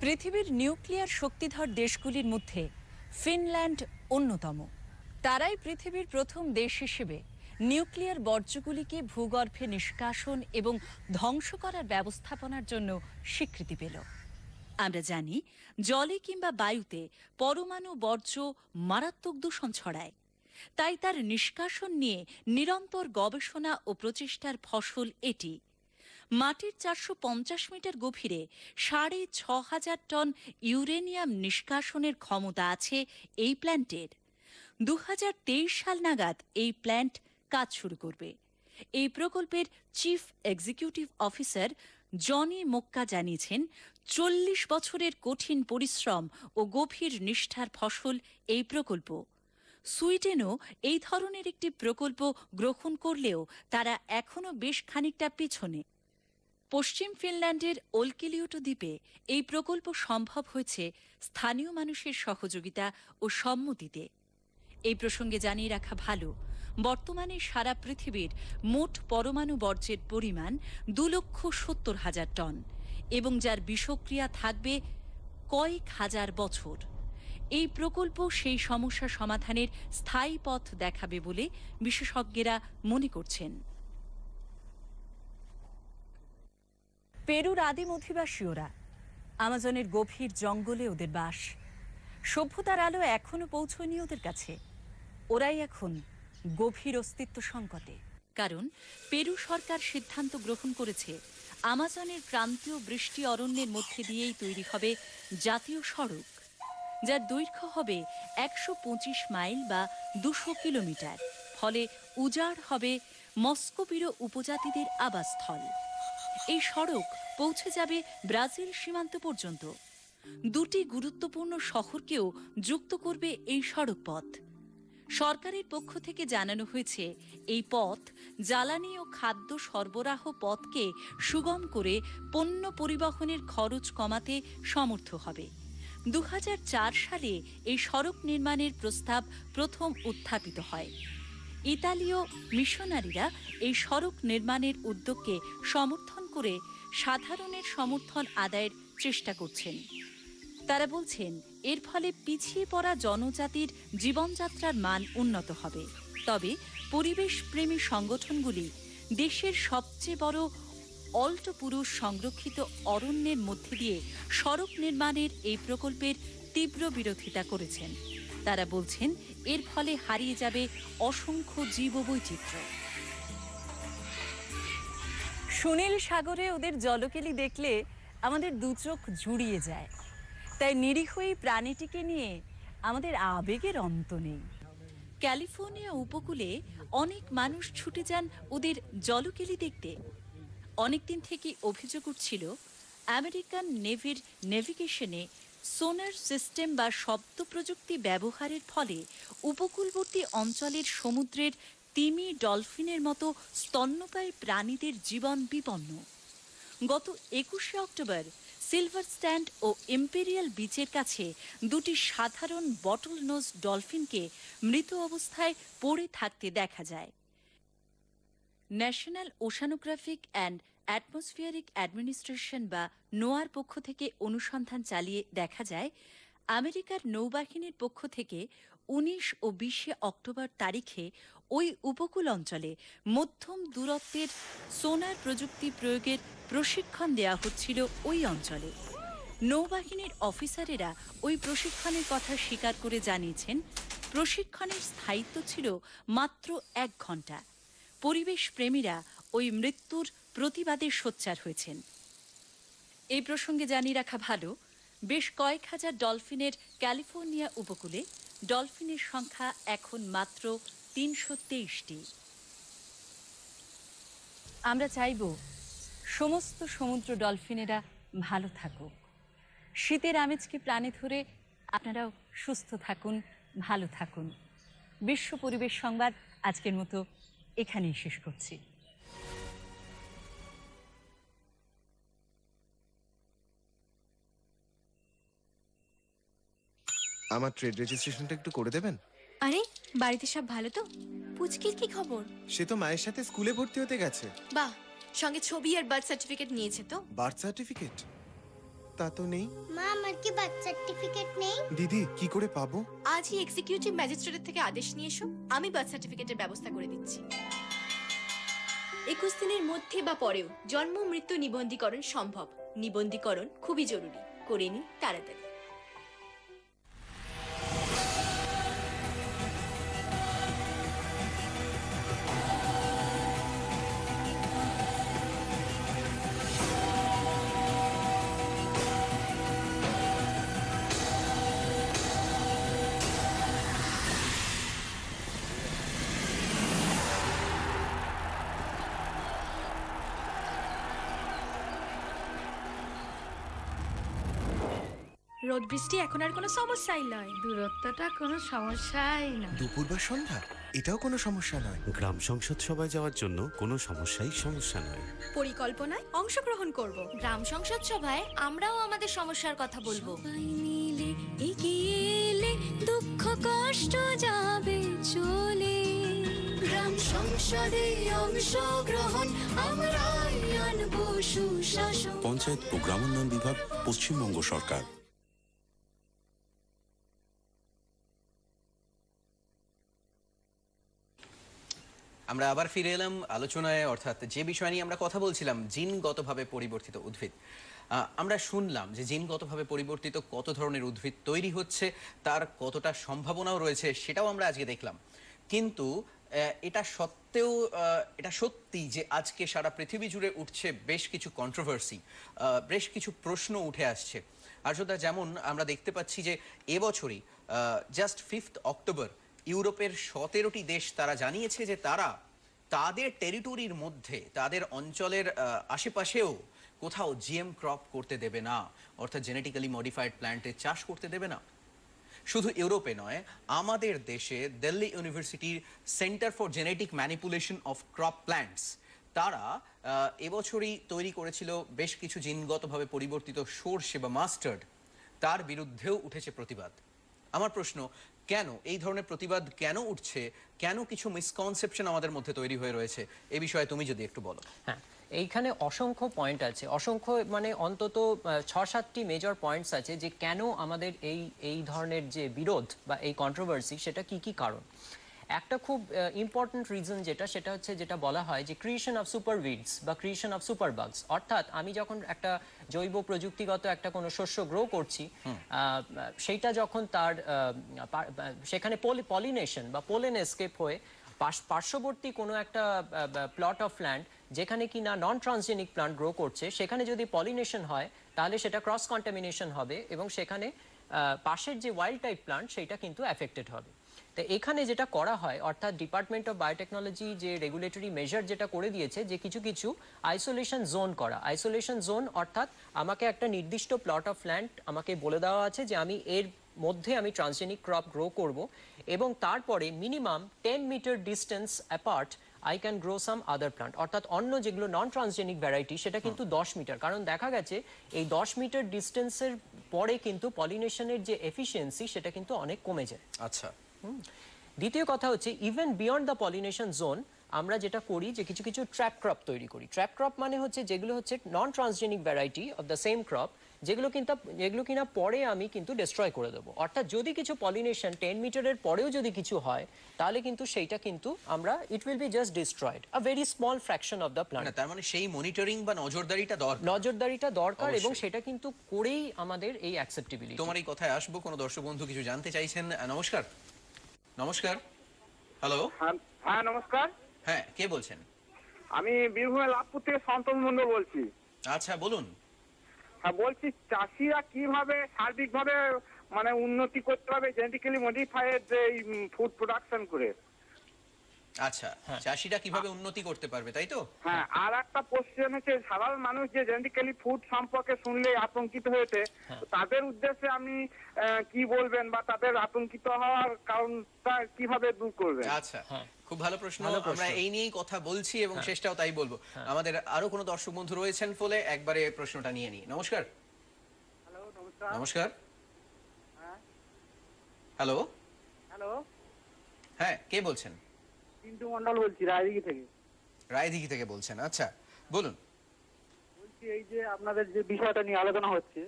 পৃথিবীর নিউক্লিয়ার শক্তিধর দেশগুলির মধ্যে ফিনল্যান্ড অন্যতম। তারাই পৃথিবীর প্রথম দেশ হিসেবে নিউক্লিয়ার বর্জ্যগুলিকে ভূগর্ভে নিষ্কাশন এবং ধ্বংস করার ব্যবস্থাপনার জন্য স্বীকৃতি পেল। আমরা জানি জলে কিংবা বায়ুতে পরমাণু বর্জ্য মারাত্মক দূষণ ছড়ায়। তাই তার নিষ্কাশন নিয়ে নিরন্তর গবেষণা ও প্রচেষ্টার ফসল এটি। মাটির 450 মিটার গভীরে 6,500 টন ইউরেনিয়াম নিষ্কাশনের ক্ষমতা আছে এই প্ল্যান্টের। 2023 সাল নাগাদ এই প্ল্যান্ট কাজ শুরু করবে। এই প্রকল্পের চিফ এক্সিকিউটিভ অফিসার জনি মোক্কা জানিয়েছেন 40 বছরের কঠিন পরিশ্রম ও গভীর নিষ্ঠার ফসল এই প্রকল্প। সুইডেনও এই ধরনের একটি প্রকল্প গ্রহণ করলেও তারা এখনো বেশ খানিকটা পিছনে। পশ্চিম ফিনল্যান্ডের ওলকিলিউটো দ্বীপে এই প্রকল্প সম্ভব হয়েছে স্থানীয় মানুষের সহযোগিতা ও সম্মতিতে। এই প্রসঙ্গে জানিয়ে রাখা ভালো, বর্তমানে সারা পৃথিবীর মোট পরমাণু বর্জ্যের পরিমাণ 2,70,000 টন এবং যার বিষক্রিয়া থাকবে কয়েক হাজার বছর। এই প্রকল্প সেই সমস্যা সমাধানের স্থায়ী পথ দেখাবে বলে বিশেষজ্ঞরা মনে করছেন। পেরুর আদিম অধিবাসী ওরা। আমাজনের গভীর জঙ্গলে ওদের বাস। সভ্যতার আলো এখনো পৌঁছয়নি ওদের কাছে। ওরাই এখন গভীর অস্তিত্ব সংকটে। কারণ পেরু সরকার সিদ্ধান্ত গ্রহণ করেছে আমাজনের ক্রান্তীয় বৃষ্টি অরণ্যের মধ্যে দিয়েই তৈরি হবে জাতীয় সড়ক, যার দৈর্ঘ্য হবে 125 মাইল বা 200 কিলোমিটার। ফলে উজাড় হবে মস্কোপিরো উপজাতিদের আবাসস্থল। এই সড়ক পৌঁছে যাবে ব্রাজিল সীমান্ত পর্যন্ত। দুটি গুরুত্বপূর্ণ শহরকেও যুক্ত করবে এই সড়ক পথ। সরকারের পক্ষ থেকে জানানো হয়েছে এই পথ জ্বালানি ও খাদ্য সরবরাহ পথকে সুগম করে পণ্য পরিবহনের খরচ কমাতে সমর্থ হবে। 2004 সালে এই সড়ক নির্মাণের প্রস্তাব প্রথম উত্থাপিত হয়। ইতালীয় মিশনারিরা এই সড়ক নির্মাণের উদ্যোগকে সমর্থন করে সাধারণের সমর্থন আদায়ের চেষ্টা করছেন। তারা বলছেন এর ফলে পিছিয়ে পড়া জনজাতির জীবনযাত্রার মান উন্নত হবে। তবে পরিবেশপ্রেমী সংগঠনগুলি দেশের সবচেয়ে বড় অল্ট পুরুষ সংরক্ষিত অরণ্যের মধ্যে দিয়ে সড়ক নির্মাণের এই প্রকল্পের তীব্র বিরোধিতা করেছেন। তারা বলছেন এর ফলে হারিয়ে যাবে অসংখ্য জীববৈচিত্র্য। সুনীল সাগরে ওদের জলকেলি দেখলে আমাদের দু চোখ জুড়িয়ে যায়। তাই নিরীহ এই প্রাণীটিকে নিয়ে আমাদের আবেগের অন্ত নেই। ক্যালিফোর্নিয়া উপকূলে অনেক মানুষ ছুটে যান ওদের জলকেলি দেখতে। অনেকদিন থেকে অভিযোগ উঠছিল আমেরিকান নেভির নেভিগেশনে সোনার সিস্টেম বা শব্দ প্রযুক্তি ব্যবহারের ফলে উপকূলবর্তী অঞ্চলের সমুদ্রের তিমি, ডলফিনের মতো স্তন্যপায়ী প্রাণীদের জীবন বিপন্ন। গত 21শে অক্টোবর সিলভার স্ট্যান্ড ও ইম্পেরিয়াল বিচের কাছে দুটি সাধারণ বটল নোজ ডলফিনকে মৃত অবস্থায় পড়ে থাকতে দেখা যায়। National oceanographic and atmospheric administration বা নোয়ার পক্ষ থেকে অনুসন্ধান চালিয়ে দেখা যায় আমেরিকার নৌবাহিনীর পক্ষ থেকে 19 ও 20শে অক্টোবর তারিখে ওই উপকূল অঞ্চলে মধ্যম দূরত্বের সোনার প্রযুক্তি প্রয়োগের প্রশিক্ষণ দেয়া হচ্ছিল ওই অঞ্চলে। নৌবাহিনীর অফিসারেরা ওই প্রশিক্ষণের কথা স্বীকার করে জানিয়েছেন প্রশিক্ষণের স্থায়িত্ব ছিল মাত্র 1 ঘন্টা। পরিবেশ প্রেমীরা ওই মৃত্যুর প্রতিবাদে সোচ্চার হয়েছেন। এই প্রসঙ্গে জানিয়ে রাখা ভালো, বেশ কয়েক হাজার ডলফিনের ক্যালিফোর্নিয়া উপকূলে ডলফিনের সংখ্যা এখন মাত্র 323টি। আমরা চাইব সমস্ত সমুদ্র ডলফিনেরা ভালো থাকুক। শীতের আমেজকে প্রাণে ধরে আপনারাও সুস্থ থাকুন, ভালো থাকুন। বিশ্ব পরিবেশ সংবাদ আজকের মতো এখানেই শেষ করছি। আমার ট্রেড রেজিস্ট্রেশনটা একটু করে দেবেন? আরে বাড়িতে সব ভালো তো? পুচকির কি খবর? সে তো মায়ের সাথে স্কুলে ভর্তি হতে গেছে। বাহ, সঙ্গে ছবি আর বার্থ সার্টিফিকেট নিয়েছে তো? বার্থ সার্টিফিকেট তা তো নেই। মা, আমার কি বার্থ সার্টিফিকেট নেই? দিদি, কি করে পাবো? আজই এক্সিকিউটিভ ম্যাজিস্ট্রেটের থেকে আদেশ নিয়ে এসো, আমি বার্থ সার্টিফিকেটের ব্যবস্থা করে দিচ্ছি। 21 দিনের মধ্যে বা পরেও জন্ম মৃত্যু নিবন্ধীকরণ সম্ভব। নিবন্ধীকরণ খুবই জরুরি, করে নিন তাড়াতাড়ি। রোদ বৃষ্টি এখন আর কোনো সমস্যাই নয়, দূরত্বটা কোনো সমস্যাই নয়। দুপুর বা সন্ধ্যা এটাও কোনো সমস্যা নয়। গ্রাম সংসদ সভায় যাওয়ার জন্য কোনো সমস্যা নয়। পরিকল্পনায় অংশগ্রহণ করব। গ্রাম সংসদ সভায় আমরাও আমাদের সমস্যার কথা বলবো। মিলে এগিয়ে এলে দুঃখ কষ্ট যাবে চলে। গ্রাম সংসদে অংশগ্রহণ আমরাই আনবো সুশাসন। পঞ্চায়েত ও গ্রামোন্নয়ন বিভাগ, পশ্চিমবঙ্গ সরকার। আমরা আবার ফিরে এলাম আলোচনায়, অর্থাৎ যে বিষয় নিয়ে আমরা কথা বলছিলাম, জিনগতভাবে পরিবর্তিত উদ্ভিদ। আমরা শুনলাম যে জিনগতভাবে পরিবর্তিত কত ধরনের উদ্ভিদ তৈরি হচ্ছে, তার কতটা সম্ভাবনাও রয়েছে, সেটাও আমরা আজকে দেখলাম। কিন্তু এটা সত্ত্বেও এটা সত্যি যে আজকে সারা পৃথিবী জুড়ে উঠছে বেশ কিছু কন্ট্রোভার্সি, বেশ কিছু প্রশ্ন উঠে আসছে। আর্যদা, যেমন আমরা দেখতে পাচ্ছি যে এবছরই জাস্ট 5 অক্টোবর ইউরোপের 17টি দেশ তারা জানিয়েছে যে তারা তাদের টেরিটরির মধ্যে, তাদের অঞ্চলের আশেপাশেও কোথাও জিএম ক্রপ করতে দেবে না, অর্থাৎ জেনেটিক্যালি মডিফাইড প্ল্যান্টের চাষ করতে দেবে না। শুধু ইউরোপে নয়, আমাদের দেশে দিল্লি ইউনিভার্সিটির centre for genetic manipulation of crop plants তারা এবছরই তৈরি করেছিল বেশ কিছু জিনগতভাবে পরিবর্তিত সরষে বা মাস্টার্ড, তার বিরুদ্ধেও উঠেছে প্রতিবাদ। আমার প্রশ্ন, কেন এই ধরনের প্রতিবাদ কেন উঠছে, কেন কিছু মিসকনসেপশন আমাদের মধ্যে তৈরি হয়ে রয়েছে, এই বিষয়ে তুমি যদি একটু বলো। হ্যাঁ, এইখানে অসংখ্য পয়েন্ট আছে, অসংখ্য মানে অন্তত 6-7টি মেজর পয়েন্টস আছে যে কেন আমাদের এই ধরনের যে বিরোধ বা এই কন্ট্রোভার্সি, সেটা কি কি কারণ। একটা খুব ইম্পর্টেন্ট রিজন সেটা হচ্ছে যেটা বলা হয় যে ক্রিয়েশন অফ সুপার উইডস বা ক্রিয়েশন অফ সুপার বাগস। অর্থাৎ আমি যখন একটা জৈব প্রযুক্তিগত একটা কোনো শস্য গ্রো করছি, সেইটা যখন তার সেখানে পলিনেশন বা পোলেন এসকেপ হয়ে পার্শ্ববর্তী কোনো একটা প্লট অফ ল্যান্ড যেখানে কি না নন ট্রান্সজেনিক প্লান্ট গ্রো করছে, সেখানে যদি পলিনেশন হয় তাহলে সেটা ক্রস কন্টামিনেশন হবে এবং সেখানে পাশের যে ওয়াইল্ড টাইপ প্লান্ট সেটা কিন্তু অ্যাফেক্টেড হবে। তো এখানে যেটা করা হয়, অর্থাৎ ডিপার্টমেন্ট অফ বায়োটেকনোলজি যে রেগুলেটরি মেজার যেটা করে দিয়েছে, যে কিছু কিছু আইসোলেশন জোন করা। আইসোলেশন জোন অর্থাৎ আমাকে একটা নির্দিষ্ট প্লট অফ ল্যান্ড আমাকে বলে দেওয়া আছে যে আমি এর মধ্যে আমি ট্রান্সজেনিক ক্রপ গ্রো করব, এবং তারপরে minimum 10 metre distance apart I can grow some other plant, অর্থাৎ অন্য যেগুলো নন ট্রান্সজেনিক ভ্যারাইটি সেটা কিন্তু 10 মিটার। কারণ দেখা গেছে এই 10 মিটার ডিস্টেন্সের পরে কিন্তু পলিনেশনের যে এফিসিয়েন্সি সেটা কিন্তু অনেক কমে যায়। আচ্ছা, দ্বিতীয় কথা হচ্ছে even beyond the pollination zone আমরা যেটা করি যে কিছু কিছু ট্র্যাপ ক্রপ তৈরি করি। ট্র্যাপ ক্রপ মানে হচ্ছে যেগুলো হচ্ছে non transgenic variety of the same crop, যেগুলো কিনা পরে আমি কিন্তু ডিস্ট্রয় করে দেবো। অর্থাৎ যদি কিছু পলিনেশন 10 মিটারের পরেও যদি কিছু হয় তাহলে কিন্তু সেইটা কিন্তু আমরা it will be just destroyed, a very small fraction of the plant. তার মানে সেই মনিটরিং বা নজরদারিটা দরকার এবং সেটা কিন্তু করেই আমাদের এই অ্যাকসেপ্টেবিলিটি। তোমার এই কথায় আসবো, কোনো দর্শক বন্ধু কিছু জানতে চাইছেন। নমস্কার। নমস্কার। হ্যালো। হ্যাঁ নমস্কার। হ্যাঁ, কে বলছেন? আমি বীরভূমের লাভপুর থেকে সন্তোষ মন্ডল বলছি। আচ্ছা, বলুন। হ্যাঁ, বলছি চাষিরা কিভাবে সার্বিকভাবে মানে উন্নতি করতে হবে জেনেটিক্যালি মডিফাইড ফুড প্রোডাকশন করে। আচ্ছা, চাষিরা কিভাবে উন্নতি করতে পারবে, তাই তো? হ্যাঁ, আর একটা কোশ্চেন হচ্ছে সাধারণ মানুষ যে জেনেটিক্যালি ফুড সম্পর্কে শুনলে আতঙ্কিত হয়েছে, তাদের উদ্দেশ্যে আপনি কি বলবেন বা তাদের আতঙ্কিত হওয়ার কারণটা কিভাবে দূর করবেন? আচ্ছা, খুব ভালো প্রশ্ন। আমরা এই নিয়েই কথা বলছি এবং শেষটাও তাই বলবো। আমাদের আরো কোনো দর্শক বন্ধু রয়েছেন ফলে একবারে প্রশ্নটা নিয়ে নিই। নমস্কার। হ্যালো, নমস্কার। নমস্কার। হ্যাঁ, হ্যালো। হ্যালো। হ্যাঁ, কে বলছেন? পিন্টু মন্ডল বলছি, রায়দিঘি থেকে। রায়দিঘি থেকে বলছেন, আচ্ছা বলুন। বলছি এই যে আপনাদের যে বিষয়টা নিয়ে আলোচনা হচ্ছে,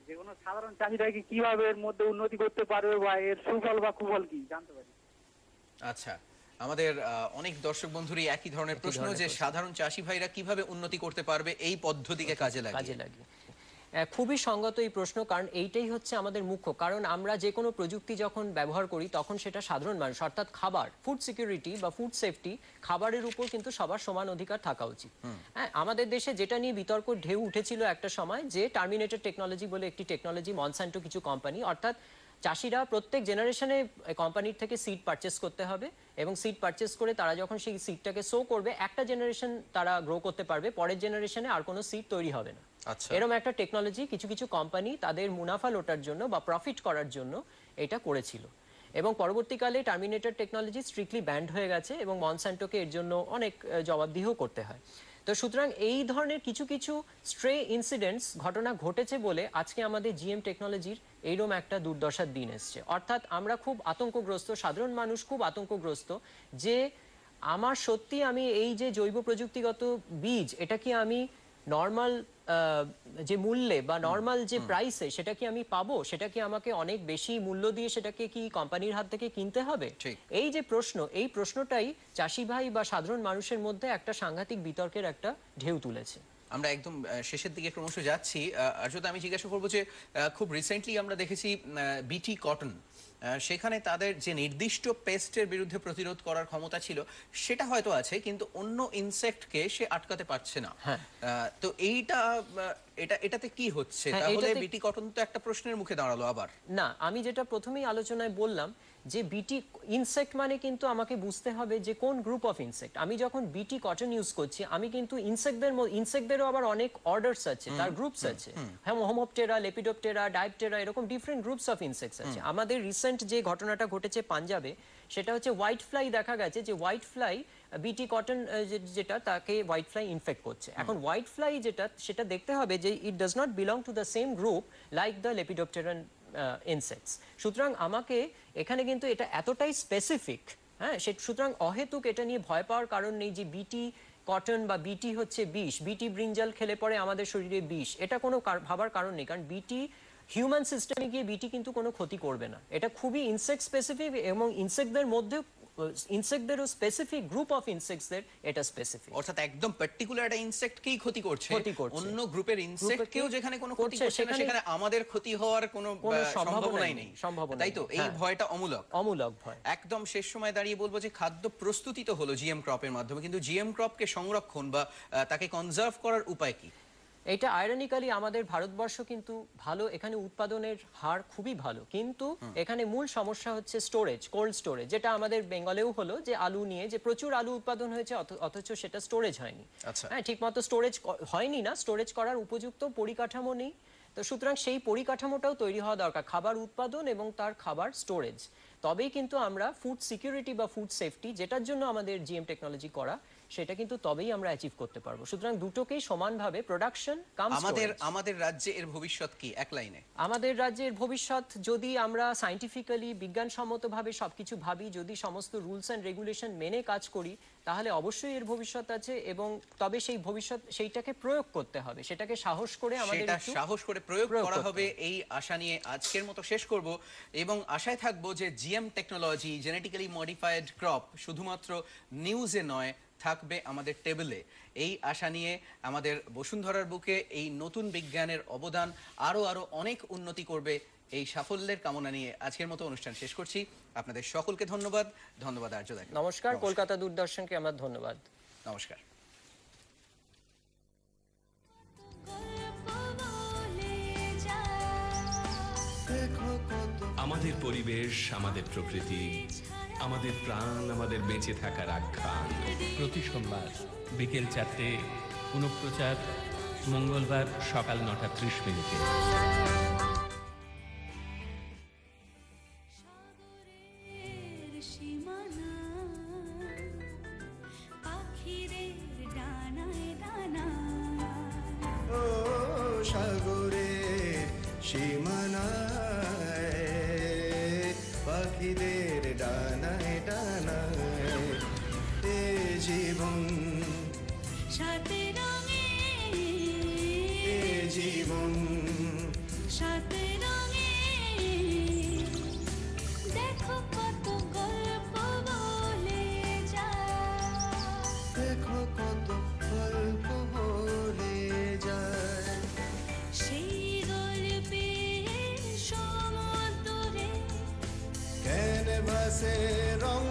যে কোনো সাধারণ চাষিরা কি কিভাবে এর মধ্যে উন্নতি করতে পারবে বা এর সুফল বা কুফল কি জানতে পারি? আচ্ছা, আমাদের অনেক দর্শক বন্ধুরই একই ধরনের প্রশ্ন যে সাধারণ চাষি ভাইরা কিভাবে উন্নতি করতে পারবে এই পদ্ধতিকে কাজে লাগিয়ে। খুবই সঙ্গত এই প্রশ্ন, কারণ এইটাই হচ্ছে আমাদের মুখ্য। কারণ আমরা যে কোনো প্রযুক্তি যখন ব্যবহার করি তখন সেটা সাধারণ মানুষ, অর্থাৎ খাবার, ফুড সিকিউরিটি বা ফুড সেফটি, খাবারের উপর কিন্তু সবার সমান অধিকার থাকা উচিত। হ্যাঁ, আমাদের দেশে যেটা নিয়ে বিতর্ক ঢেউ উঠেছিল একটা সময়, যে টার্মিনেটেড টেকনোলজি বলে একটি টেকনোলজি, মনসান্টো কিছু কোম্পানি, অর্থাৎ চাষিরা প্রত্যেক জেনারেশনে কোম্পানির থেকে সিড পারচেস করতে হবে এবং সিড পারচেস করে তারা যখন সেই সিডটাকে সো করবে একটা জেনারেশন তারা গ্রো করতে পারবে, পরের জেনারেশনে আর কোনো সিড তৈরি হবে না। এরকম একটা টেকনোলজি কিছু কিছু কোম্পানি তাদের মুনাফা লোটার জন্য বা প্রফিট করার জন্য এটা করেছিল এবং পরবর্তীকালে টার্মিনেটেড টেকনোলজি স্ট্রিক্টলি ব্যান্ড হয়ে গেছে এবং মনসান্টোকে এর জন্য অনেক জবাবদিহিও করতে হয়। তো সুতরাং এই ধরনের কিছু কিছু স্ট্রে ইনসিডেন্টস ঘটনা ঘটেছে বলে আজকে আমাদের জিএম টেকনোলজির এইরকম একটা দুর্দশার দিন এসছে। অর্থাৎ আমরা খুব আতঙ্কগ্রস্ত, সাধারণ মানুষ খুব আতঙ্কগ্রস্ত যে আমার সত্যি আমি এই যে জৈব প্রযুক্তিগত বীজ, এটা কি আমি নর্মাল যে মূল্যে বা নর্মাল যে প্রাইসে সেটা কি আমি পাবো, সেটা কি আমাকে অনেক বেশি মূল্য দিয়ে সেটাকে কি কোম্পানির হাত থেকে কিনতে হবে? এই যে প্রশ্ন, এই প্রশ্নটাই চাষি ভাই বা সাধারণ মানুষের মধ্যে একটা সাংঘাতিক বিতর্কের একটা ঢেউ তুলেছে। আমরা একদম শেষের দিকে ক্রমশ যাচ্ছি। আর যদি আমি জিজ্ঞাসা করবো যে খুব রিসেন্টলি আমরা দেখেছি বিটি কটন, সেখানে তাদের যে নির্দিষ্ট পেস্টের বিরুদ্ধে প্রতিরোধ করার ক্ষমতা ছিল সেটা হয়তো আছে, কিন্তু অন্য ইনসেক্টকে সে আটকাতে পারছে না। তো এটাতে কি হচ্ছে? তাহলে বিটি কটন তো একটা প্রশ্নের মুখে দাঁড়ালো আবার। না, আমি যেটা প্রথমেই আলোচনায় বললাম যে বিটি ইনসেক্ট মানে কিন্তু আমাকে বুঝতে হবে যে কোন গ্রুপ অফ ইনসেক্ট। আমি যখন বিটি কটন ইউজ করছি আমি কিন্তু ইনসেক্টদেরও আবার অনেক অর্ডারস আছে, তার গ্রুপস আছে। হ্যাঁ, হোমোপটেরা, লেপিডোপটেরা, ডাইপটেরা, এরকম ডিফারেন্ট গ্রুপস অফ ইনসেক্টস আছে। আমাদের রিসেন্ট যে ঘটনাটা ঘটেছে পাঞ্জাবে, সেটা হচ্ছে হোয়াইট ফ্লাই। দেখা গেছে যে হোয়াইট ফ্লাই বিটি কটন যেটা তাকে হোয়াইট ফ্লাই ইনফেক্ট করছে। এখন হোয়াইট ফ্লাই যেটা, সেটা দেখতে হবে যে it does not belong to the same group like the lepidopteran insects. সুতরাং আমাকে এখানে কিন্তু এটা এতটাই স্পেসিফিক, হ্যাঁ, সুতরাং অহেতুক এটা নিয়ে ভয় পাওয়ার কারণ নেই যে বিটি কটন বা বিটি হচ্ছে বিষ, বিটি ব্রিঞ্জাল খেলে পরে আমাদের শরীরে বিষ, এটা কোনো ভাবার কারণ নেই। কারণ বিটি হিউম্যান সিস্টেমে গিয়ে বিটি কিন্তু কোনো ক্ষতি করবে না। এটা খুবই ইনসেক্ট স্পেসিফিক এবং ইনসেক্টদের মধ্যে ইনসেক্টদেরও স্পেসিফিক, গ্রুপ অফ ইনসেক্টসদের এটা স্পেসিফিক। অর্থাৎ একদম পার্টিকুলার একটা ইনসেক্টকেই ক্ষতি করছে, অন্য গ্রুপের গ্রুপের ইনসেক্টকেও যেখানে কোনো ক্ষতি করছে, করছে না, সেখানে আমাদের ক্ষতি হওয়ার কোনো সম্ভাবনাই নেই। তাই তো, এই ভয়টা অমূলক। অমূলক ভয়। একদম শেষ সময় দাঁড়িয়ে বলবো যে খাদ্য প্রস্তুতি তো হলো জিএম ক্রপের মাধ্যমে, কিন্তু জিএম ক্রপকে সংরক্ষণ বা তাকে কনজার্ভ করার উপায় কি? এটা আইরনিক্যালি আমাদের ভারতবর্ষ কিন্তু ভালো, এখানে উৎপাদনের হার খুবই ভালো, কিন্তু এখানে মূল সমস্যা হচ্ছে স্টোরেজ, কোল্ড স্টোরেজ, যেটা আমাদের বেঙ্গলেও হলো, যে আলু নিয়ে যে প্রচুর আলু উৎপাদন হয়েছে অথচ সেটা স্টোরেজ হয়নি। হ্যাঁ, ঠিক মতো স্টোরেজ হয়নি না, স্টোরেজ করার উপযুক্ত পরিকাঠামো নেই। তো সুতরাং সেই পরিকাঠামোটাও তৈরি হওয়া দরকার, খাবার উৎপাদন এবং তার খাবার স্টোরেজ। তবেই কিন্তু আমরা ফুড সিকিউরিটি বা ফুড সেফটি, যেটার জন্য আমাদের জিএম টেকনোলজি করা, সেটা কিন্তু তবেই আমরা অ্যাচিভ করতে পারবো। সুতরাং দুটোকেই সমানভাবে, প্রোডাকশন কাম স্টোরেজ। আমাদের রাজ্যে এর ভবিষ্যৎ কি এক লাইনে? আমাদের রাজ্যের ভবিষ্যৎ, যদি আমরা সায়েন্টিফিক্যালি বিজ্ঞানসম্মতভাবে সবকিছু ভাবি, যদি সমস্ত রুলস এন্ড রেগুলেশন মেনে কাজ করি, তাহলে অবশ্যই এর ভবিষ্যৎ আছে। এবং তবে সেই ভবিষ্যৎ, সেইটাকে প্রয়োগ করতে হবে, সেটাকে সাহস করে আমাদের সাহস করে প্রয়োগ করা হবে, এই আশা নিয়ে আজকের মতো শেষ করব। এবং আশায় থাকবো যে GM technology, genetically modified crop শুধুমাত্র নিউজে নয়, থাকবে আমাদের টেবিলে। এই আশা নিয়ে আমাদের বসুন্ধরার বুকে এই নতুন বিজ্ঞানের অবদান আরো অনেক উন্নতি করবে, এই সাফল্যের কামনা নিয়ে আজকের মতো অনুষ্ঠান শেষ করছি। আপনাদের সকলকে ধন্যবাদ। ধন্যবাদ আর্য দা। নমস্কার। কলকাতা দূরদর্শনকে আমার ধন্যবাদ। নমস্কার। আমাদের পরিবেশ, আমাদের প্রকৃতি, আমাদের প্রাণ, আমাদের বেঁচে থাকার আখ্যান। প্রতি সোমবার বিকেল 4টে, পুনঃপ্রচার মঙ্গলবার সকাল 9:30। সাগরের সীমানায়, পাখিদের ডানায় ডানায়, এ জীবন সাথে রঙে, এ জীবন সাথে রঙে, দেখো কত গল্প বলে যায়, দেখো কত গল্প বলে যায়, সেই গল্পে সমুদ্রে ক্যানভাসে রং